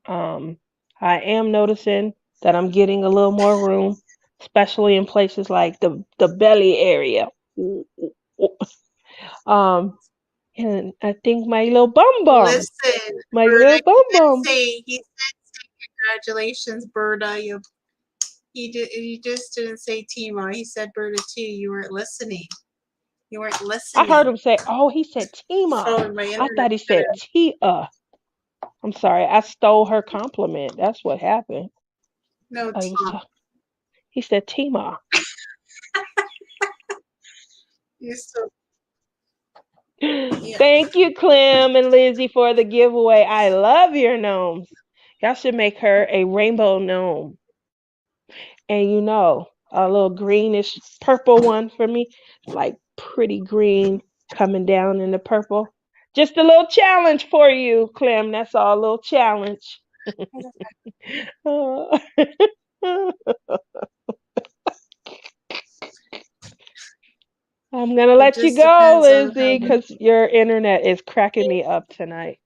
Um, I am noticing that I'm getting a little more room, especially in places like the belly area. Um, and I think my little Listen, my Berta, little bum he did say congratulations, Berta. He just didn't say Tima. He said Berta too. You weren't listening. You weren't I heard listening. him say, "Oh, he said Tima." Oh, my I internet. thought he said Tia. I'm sorry, I stole her compliment. That's what happened. No, I was. Tima. He said Tima. You still. Yeah. Thank you, Clem and Lizzie, for the giveaway. I love your gnomes. Y'all should make her a rainbow gnome. And a little greenish purple one for me. Like pretty green coming down in the purple. Just a little challenge for you, Clem. That's all, a little challenge. Uh, I'm gonna It let you just go, depends on how. Lizzie, because your internet is cracking me up tonight.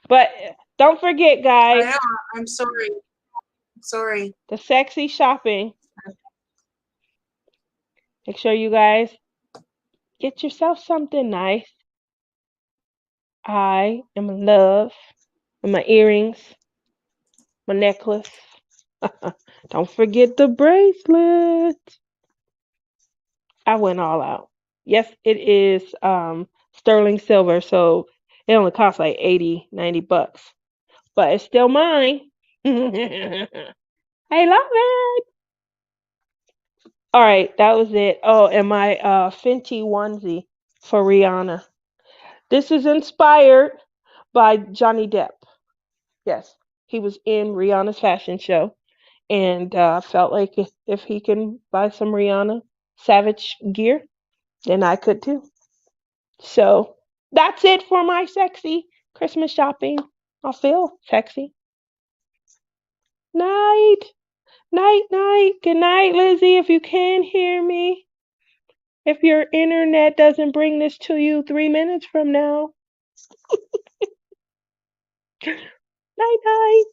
But don't forget, I guys, know. I'm sorry. I'm sorry. the sexy shopping. Make sure you guys get yourself something nice. I am in love with my earrings, my necklace. Don't forget the bracelet. I went all out. Yes, it is sterling silver, so it only costs like 80, 90 bucks. But it's still mine. I love it. All right, that was it. Oh, and my Fenty onesie for Rihanna. This is inspired by Johnny Depp. Yes, he was in Rihanna's fashion show and felt like if he can buy some Rihanna Savage gear, then I could too. So that's it for my sexy Christmas shopping. I feel sexy. Night, night, night. Good night, Lizzie, if you can hear me. If your internet doesn't bring this to you 3 minutes from now. Night, night.